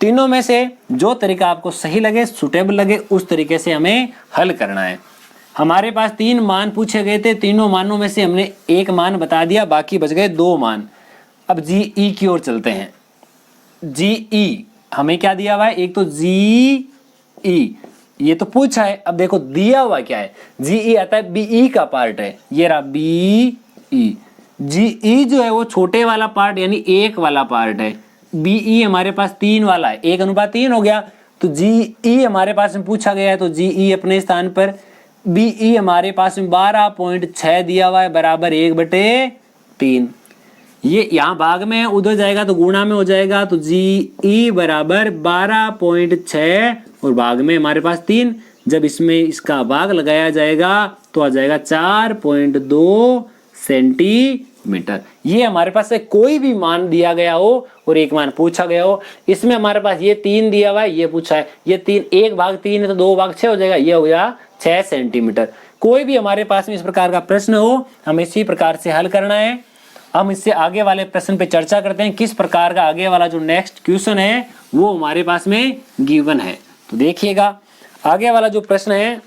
तीनों में से जो तरीका आपको सही लगे, सुटेबल लगे, उस तरीके से हमें हल करना है। हमारे पास 3 मान पूछे गए थे, तीनों मानों में से हमने एक मान बता दिया, बाकी बच गए 2 मान। अब जीई की ओर चलते हैं। जीई हमें क्या दिया हुआ है, एक तो जीई ये तो पूछा है, अब देखो दिया हुआ क्या है, जीई आता है बीई का पार्ट है, ये रहा बीई। जीई जो है वो छोटे वाला पार्ट यानी 1 वाला पार्ट है, बीई हमारे पास 3 वाला है, 1:3 हो गया। तो जीई हमारे पास में पूछा गया है, तो जीई अपने स्थान पर, बीई हमारे पास में 12.6 दिया हुआ है, बराबर 1/3। ये यहाँ भाग में है, उधर जाएगा तो गुणा में हो जाएगा, तो जीई बराबर 12.6 और भाग में हमारे पास 3। जब इसमें इसका भाग लगाया जाएगा तो आ जाएगा 4.2 सेंटीमीटर। ये हमारे पास से कोई भी मान दिया गया हो और एक मान पूछा गया हो, इसमें हमारे पास ये 3 दिया हुआ है, ये पूछा है, ये 3 1/3 है तो 2/6 हो जाएगा, ये हो गया 6 सेंटीमीटर। कोई भी हमारे पास में इस प्रकार का प्रश्न हो, हमें इसी प्रकार से हल करना है। हम इससे आगे वाले प्रश्न पे चर्चा करते हैं, किस प्रकार का आगे वाला जो नेक्स्ट क्वेश्चन है वो हमारे पास में गिवन है। तो देखिएगा आगे वाला जो प्रश्न है,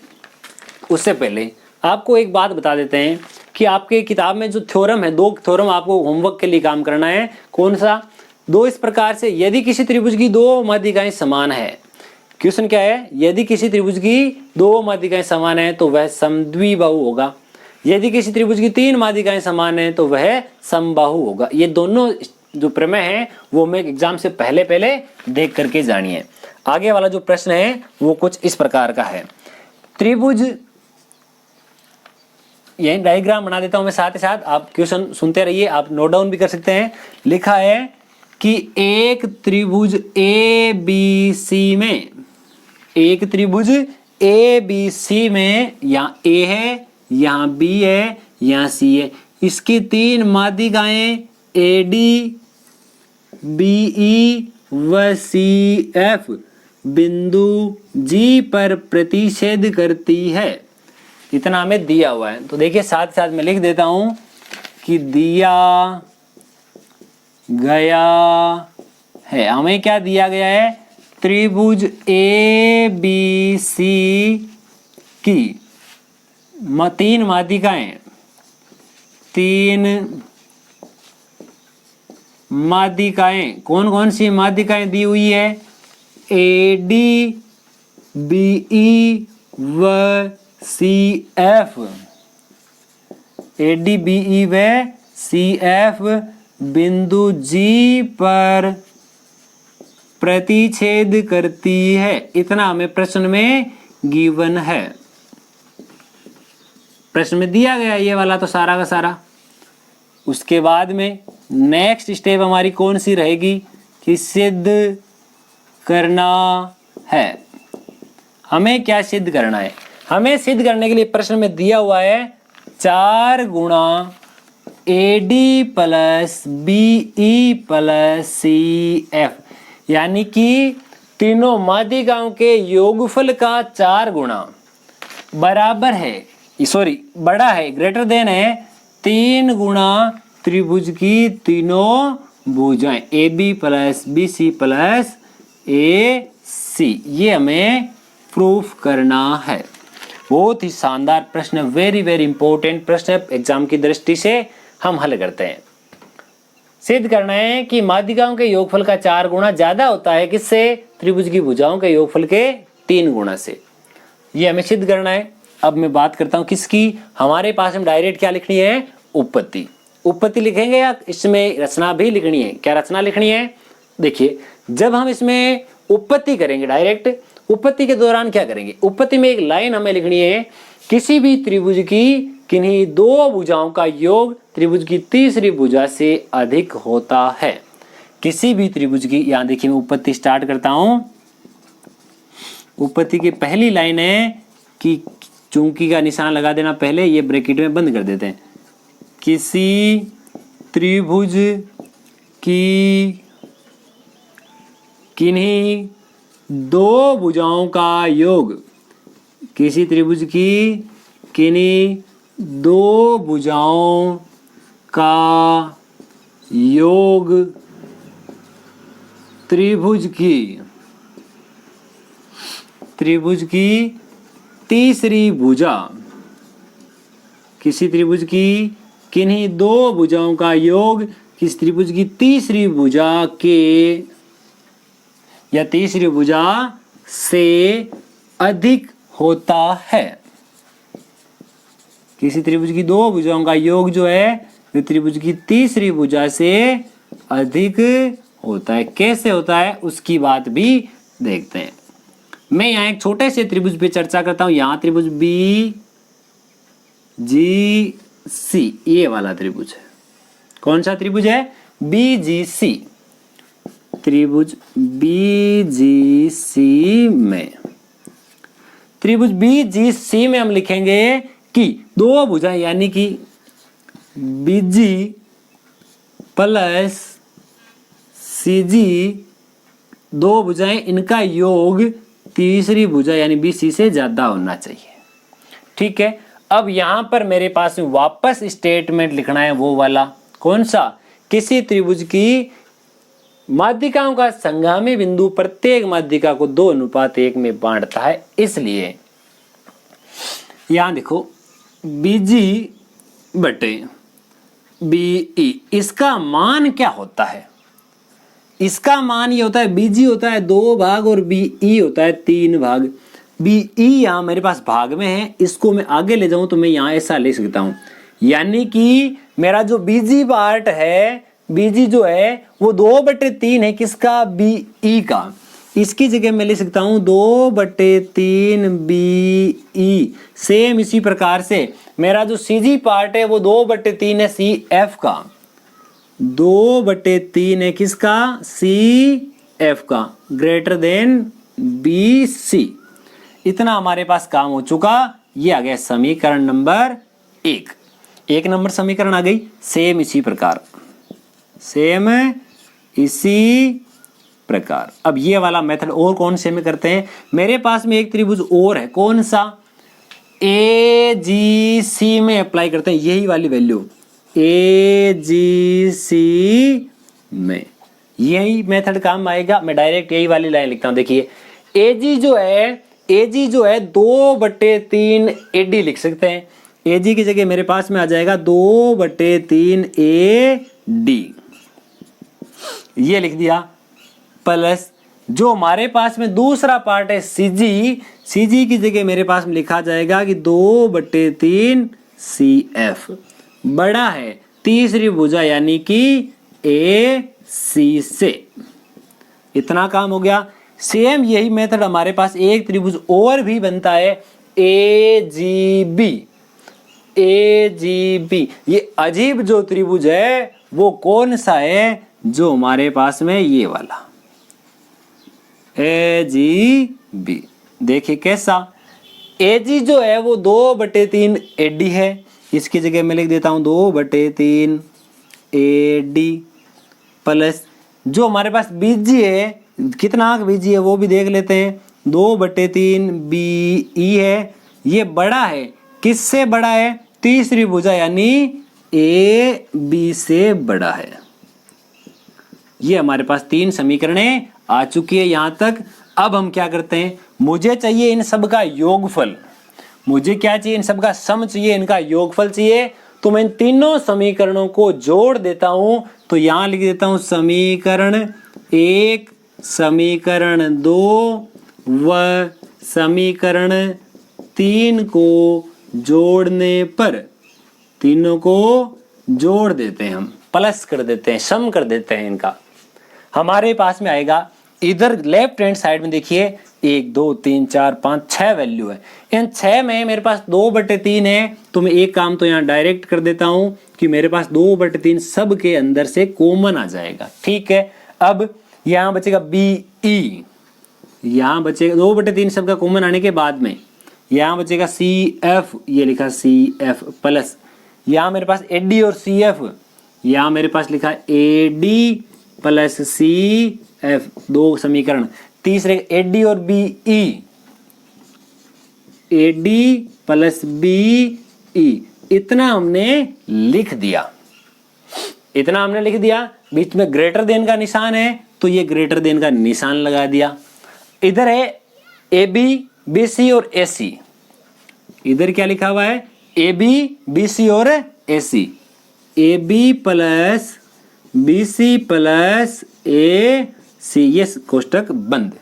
उससे पहले आपको एक बात बता देते हैं कि आपके किताब में जो थ्योरम है, 2 थ्योरम आपको होमवर्क के लिए काम करना है। कौन सा? 2 इस प्रकार से, यदि किसी त्रिभुज की 2 माध्यिकाएं समान है, क्वेश्चन क्या है, यदि किसी त्रिभुज की 2 माध्यिकाएं समान है तो वह समद्विबाहु होगा, यदि किसी त्रिभुज की 3 माध्यिकाएं समान है तो वह समबाहु होगा। ये दोनों जो प्रमेय है वो मैं एग्जाम से पहले देख करके जानिए। आगे वाला जो प्रश्न है वो कुछ इस प्रकार का है। त्रिभुज, यही डायग्राम बना देता हूं मैं, साथ ही साथ आप क्वेश्चन सुनते रहिए, आप नोट डाउन भी कर सकते हैं। लिखा है कि एक त्रिभुज ए बी सी में, एक त्रिभुज ए बी सी में, यहाँ ए है, यहाँ बी है, यहाँ सी है, इसकी 3 माध्यिकाएं ए डी, बी ई व सी एफ बिंदु जी पर प्रतिच्छेद करती है। इतना हमें दिया हुआ है, तो देखिए साथ साथ मैं लिख देता हूं कि दिया गया है। हमें क्या दिया गया है, त्रिभुज ए बी सी की 3 माध्यिकाएं, 3 माध्यिकाएं, कौन कौन सी माध्यिकाएं दी हुई है, ए डी, बी ई व C F, A D B E व सी एफ बिंदु जी पर प्रतिच्छेद करती है। इतना हमें प्रश्न में गिवन है, प्रश्न में दिया गया ये वाला तो सारा का सारा। उसके बाद में नेक्स्ट स्टेप हमारी कौन सी रहेगी कि सिद्ध करना है। हमें क्या सिद्ध करना है, हमें सिद्ध करने के लिए प्रश्न में दिया हुआ है 4 गुणा A D plus B E plus C F, यानी कि तीनों माध्यिकाओं के योगफल का 4 गुणा बराबर है, सॉरी बड़ा है, ग्रेटर देन है 3 गुणा त्रिभुज की तीनों भुजाएं a b plus b c plus a c. ये हमें प्रूफ करना है। बहुत ही शानदार प्रश्न, वेरी वेरी इंपॉर्टेंट प्रश्न एग्जाम की दृष्टि से हम हल करते हैं। सिद्ध करना है कि माध्यिकाओं के योगफल का 4 गुना ज्यादा होता है किससे? त्रिभुज की भुजाओं के योगफल के 3 गुना से। ये हमें सिद्ध करना है। अब मैं बात करता हूं किसकी। हमारे पास हम डायरेक्ट क्या लिखनी है? उत्पत्ति। उत्पत्ति लिखेंगे या इसमें रचना भी लिखनी है? क्या रचना लिखनी है? देखिए, जब हम इसमें उत्पत्ति करेंगे डायरेक्ट, उत्पत्ति के दौरान क्या करेंगे? उत्पत्ति में एक लाइन हमें लिखनी है, किसी भी त्रिभुज की किन्हीं 2 भुजाओं का योग त्रिभुज की तीसरी भुजा से अधिक होता है। किसी भी त्रिभुज की, यहां देखिए मैं उत्पत्ति स्टार्ट करता हूं। उत्पत्ति की पहली लाइन है कि चुंकी का निशान लगा देना पहले, ये ब्रैकेट में बंद कर देते हैं। किसी त्रिभुज की किन्हीं 2 भुजाओं का योग, किसी त्रिभुज की किन्हीं 2 भुजाओं का योग त्रिभुज की तीसरी भुजा, किसी त्रिभुज की किन्हीं 2 भुजाओं का योग किसी त्रिभुज की तीसरी भुजा के या तीसरी भुजा से अधिक होता है। किसी त्रिभुज की 2 भुजाओं का योग जो है वो त्रिभुज की तीसरी भुजा से अधिक होता है। कैसे होता है उसकी बात भी देखते हैं। मैं यहाँ एक छोटे से त्रिभुज पे चर्चा करता हूं। यहाँ त्रिभुज बी जी सी, ये वाला त्रिभुज है। कौन सा त्रिभुज है? बी जी सी। त्रिभुज बी जी सी में, त्रिभुज बी जी सी में हम लिखेंगे कि 2 भुजाएं यानी कि बीजी प्लस सीजी 2 भुजाएं, इनका योग तीसरी भुजा यानी बीसी से ज्यादा होना चाहिए। ठीक है, अब यहां पर मेरे पास वापस स्टेटमेंट लिखना है, वो वाला कौन सा? किसी त्रिभुज की माध्यिकाओं का संगामी बिंदु प्रत्येक माध्यिका को 2:1 में बांटता है। इसलिए यहां देखो बीजी बटे बीई, इसका मान क्या होता है? इसका मान ये होता है, बीजी होता है 2 भाग और बीई होता है 3 भाग। बीई यहां मेरे पास भाग में है, इसको मैं आगे ले जाऊं तो मैं यहां ऐसा ले सकता हूं, यानी कि मेरा जो बीजी पार्ट है, बीजी जो है वो 2/3 है किसका? बीई का। इसकी जगह मैं ले सकता हूं 2/3 बीई। सेम इसी प्रकार से मेरा जो सीजी पार्ट है वो 2/3 है सी एफ का। 2/3 है किसका? सी एफ का, ग्रेटर देन बी सी। इतना हमारे पास काम हो चुका। ये आ गया समीकरण नंबर 1। 1 नंबर समीकरण आ गई। सेम इसी प्रकार अब ये वाला मेथड और कौन से में करते हैं? मेरे पास में एक त्रिभुज और है, कौन सा? ए जी सी में अप्लाई करते हैं यही वाली वैल्यू। ए जी सी में यही मेथड काम आएगा। मैं डायरेक्ट यही वाली लाइन लिखता हूं। देखिए ए जी जो है 2/3 एडी लिख सकते हैं। ए जी की जगह मेरे पास में आ जाएगा 2/3 ए डी, ये लिख दिया। प्लस जो हमारे पास में दूसरा पार्ट है सीजी की जगह मेरे पास में लिखा जाएगा कि 2/3 सी एफ, बड़ा है तीसरी भुजा यानी कि ए सी से। इतना काम हो गया। सेम यही मेथड हमारे पास एक त्रिभुज और भी बनता है, ए जी बी। ये अजीब जो त्रिभुज है वो कौन सा है? जो हमारे पास में ये वाला ए जी बी। देखिए कैसा, ए जी जो है वो 2/3 एडी है, इसकी जगह मैं लिख देता हूं 2/3 एडी। प्लस जो हमारे पास बीजी है, कितना बीजी है वो भी देख लेते हैं, 2/3 बीई है। ये बड़ा है, किससे बड़ा है? तीसरी भुजा यानी ए बी से बड़ा है। ये हमारे पास 3 समीकरणें आ चुकी है यहां तक। अब हम क्या करते हैं, मुझे इन सब का योगफल चाहिए, इन सब का सम चाहिए, इनका योगफल चाहिए। तो तो मैं इन तीनों समीकरणों को जोड़ देता हूं, तो यहां लिख देता हूं समीकरण 1, समीकरण 2 व समीकरण 3 को जोड़ने पर, तीनों को जोड़ देते हैं हम, प्लस कर देते हैं, सम कर देते हैं इनका, हमारे पास में आएगा इधर लेफ्ट हैंड साइड में देखिए 1 2 3 4 5 6 वैल्यू है। इन 6 में मेरे पास 2/3 है, तो मैं एक काम तो यहाँ डायरेक्ट कर देता हूं कि मेरे पास 2/3 सब के अंदर से कॉमन आ जाएगा। ठीक है, अब यहाँ बचेगा BE, यहाँ बचेगा 2/3 सब का कॉमन आने के बाद में यहाँ बचेगा CF, ये लिखा CF प्लस यहाँ मेरे पास AD और CF, यहाँ मेरे पास लिखा AD प्लस CF, दो समीकरण। तीसरे AD और BE, AD प्लस BE, इतना हमने लिख दिया, इतना हमने लिख दिया। बीच में ग्रेटर देन का निशान है, तो ये ग्रेटर देन का निशान लगा दिया। इधर है AB, BC और AC, इधर क्या लिखा हुआ है AB, BC और AC, AB plus BC plus AC, ये कोष्टक बंद।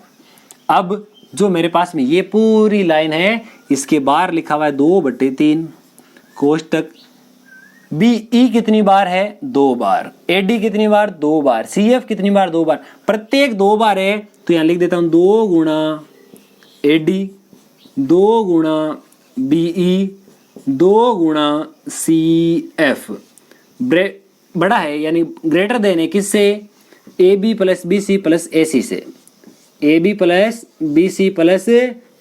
अब जो मेरे पास में ये पूरी लाइन है, इसके बाहर लिखा हुआ है 2/3 कोष्टक। BE कितनी बार है 2 बार, AD कितनी बार 2 बार, CF कितनी बार 2 बार, प्रत्येक 2 बार है, तो यहां लिख देता हूं 2 गुणा AD, 2 गुणा BE, 2 गुणा CF। बड़ा है यानी ग्रेटर देन है किससे, AB plus BC plus AC से, AB plus BC plus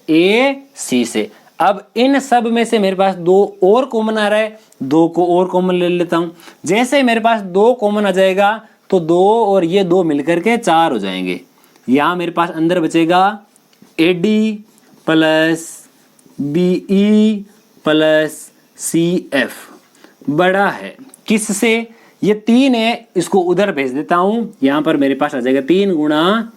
AC से। अब इन सब में से मेरे पास 2 और कॉमन आ रहा है, 2 को और कॉमन ले लेता हूं। जैसे मेरे पास 2 कॉमन आ जाएगा तो 2 और ये 2 मिलकर के 4 हो जाएंगे। यहां मेरे पास अंदर बचेगा AD plus BE plus CF, बड़ा है किससे, ये 3 है, इसको उधर भेज देता हूं। यहां पर मेरे पास आ जाएगा 3 गुणा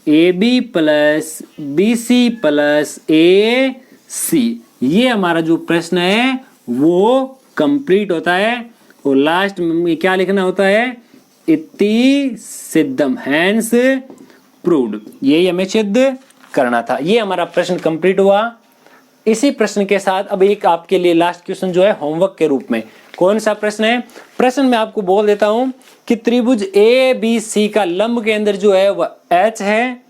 AB plus BC plus AC। ये हमारा जो प्रश्न है वो कंप्लीट होता है, और लास्ट में क्या लिखना होता है, इति सिद्धम, हैंस प्रूव्ड, यही हमें सिद्ध करना था। ये हमारा प्रश्न कंप्लीट हुआ। इसी प्रश्न के साथ अब एक आपके लिए लास्ट क्वेश्चन जो है होमवर्क के रूप में, कौन सा प्रश्न है, प्रश्न में आपको बोल देता हूं कि त्रिभुज ABC का लंब के अंदर जो है वह H है,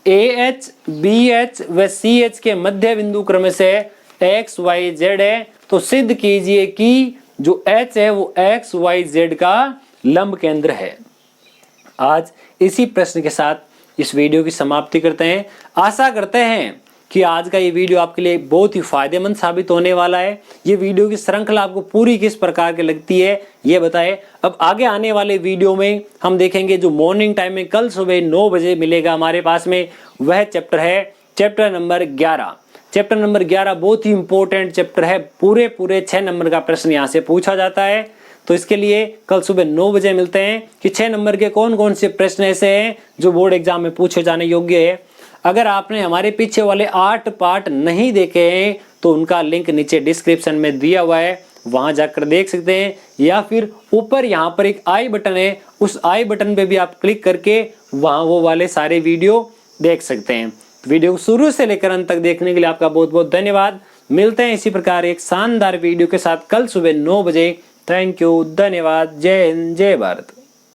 AH, BH व CH के मध्य बिंदु क्रम से X, Y, Z है, तो सिद्ध कीजिए कि जो H है वो X, Y, Z का लंब केंद्र है। आज इसी प्रश्न के साथ इस वीडियो की समाप्ति करते हैं। आशा करते हैं कि आज का ये वीडियो आपके लिए बहुत ही फायदेमंद साबित होने वाला है। ये वीडियो की श्रृंखला आपको पूरी किस प्रकार की लगती है ये बताएं। अब आगे आने वाले वीडियो में हम देखेंगे जो मॉर्निंग टाइम में कल सुबह 9 बजे मिलेगा हमारे पास में, वह चैप्टर है चैप्टर नंबर 11। चैप्टर नंबर 11 बहुत ही इंपॉर्टेंट चैप्टर है, पूरे 6 नंबर का प्रश्न यहाँ से पूछा जाता है। तो इसके लिए कल सुबह 9 बजे मिलते हैं कि 6 नंबर के कौन कौन से प्रश्न ऐसे हैं जो बोर्ड एग्जाम में पूछे जाने योग्य है। अगर आपने हमारे पीछे वाले 8 पार्ट नहीं देखे हैं तो उनका लिंक नीचे डिस्क्रिप्शन में दिया हुआ है, वहां जाकर देख सकते हैं, या फिर ऊपर यहाँ पर एक आई बटन है, उस आई बटन पे भी आप क्लिक करके वहां वो वाले सारे वीडियो देख सकते हैं। वीडियो को शुरू से लेकर अंत तक देखने के लिए आपका बहुत बहुत धन्यवाद। मिलते हैं इसी प्रकार एक शानदार वीडियो के साथ कल सुबह 9 बजे। थैंक यू, धन्यवाद, जय हिंद, जय भारत।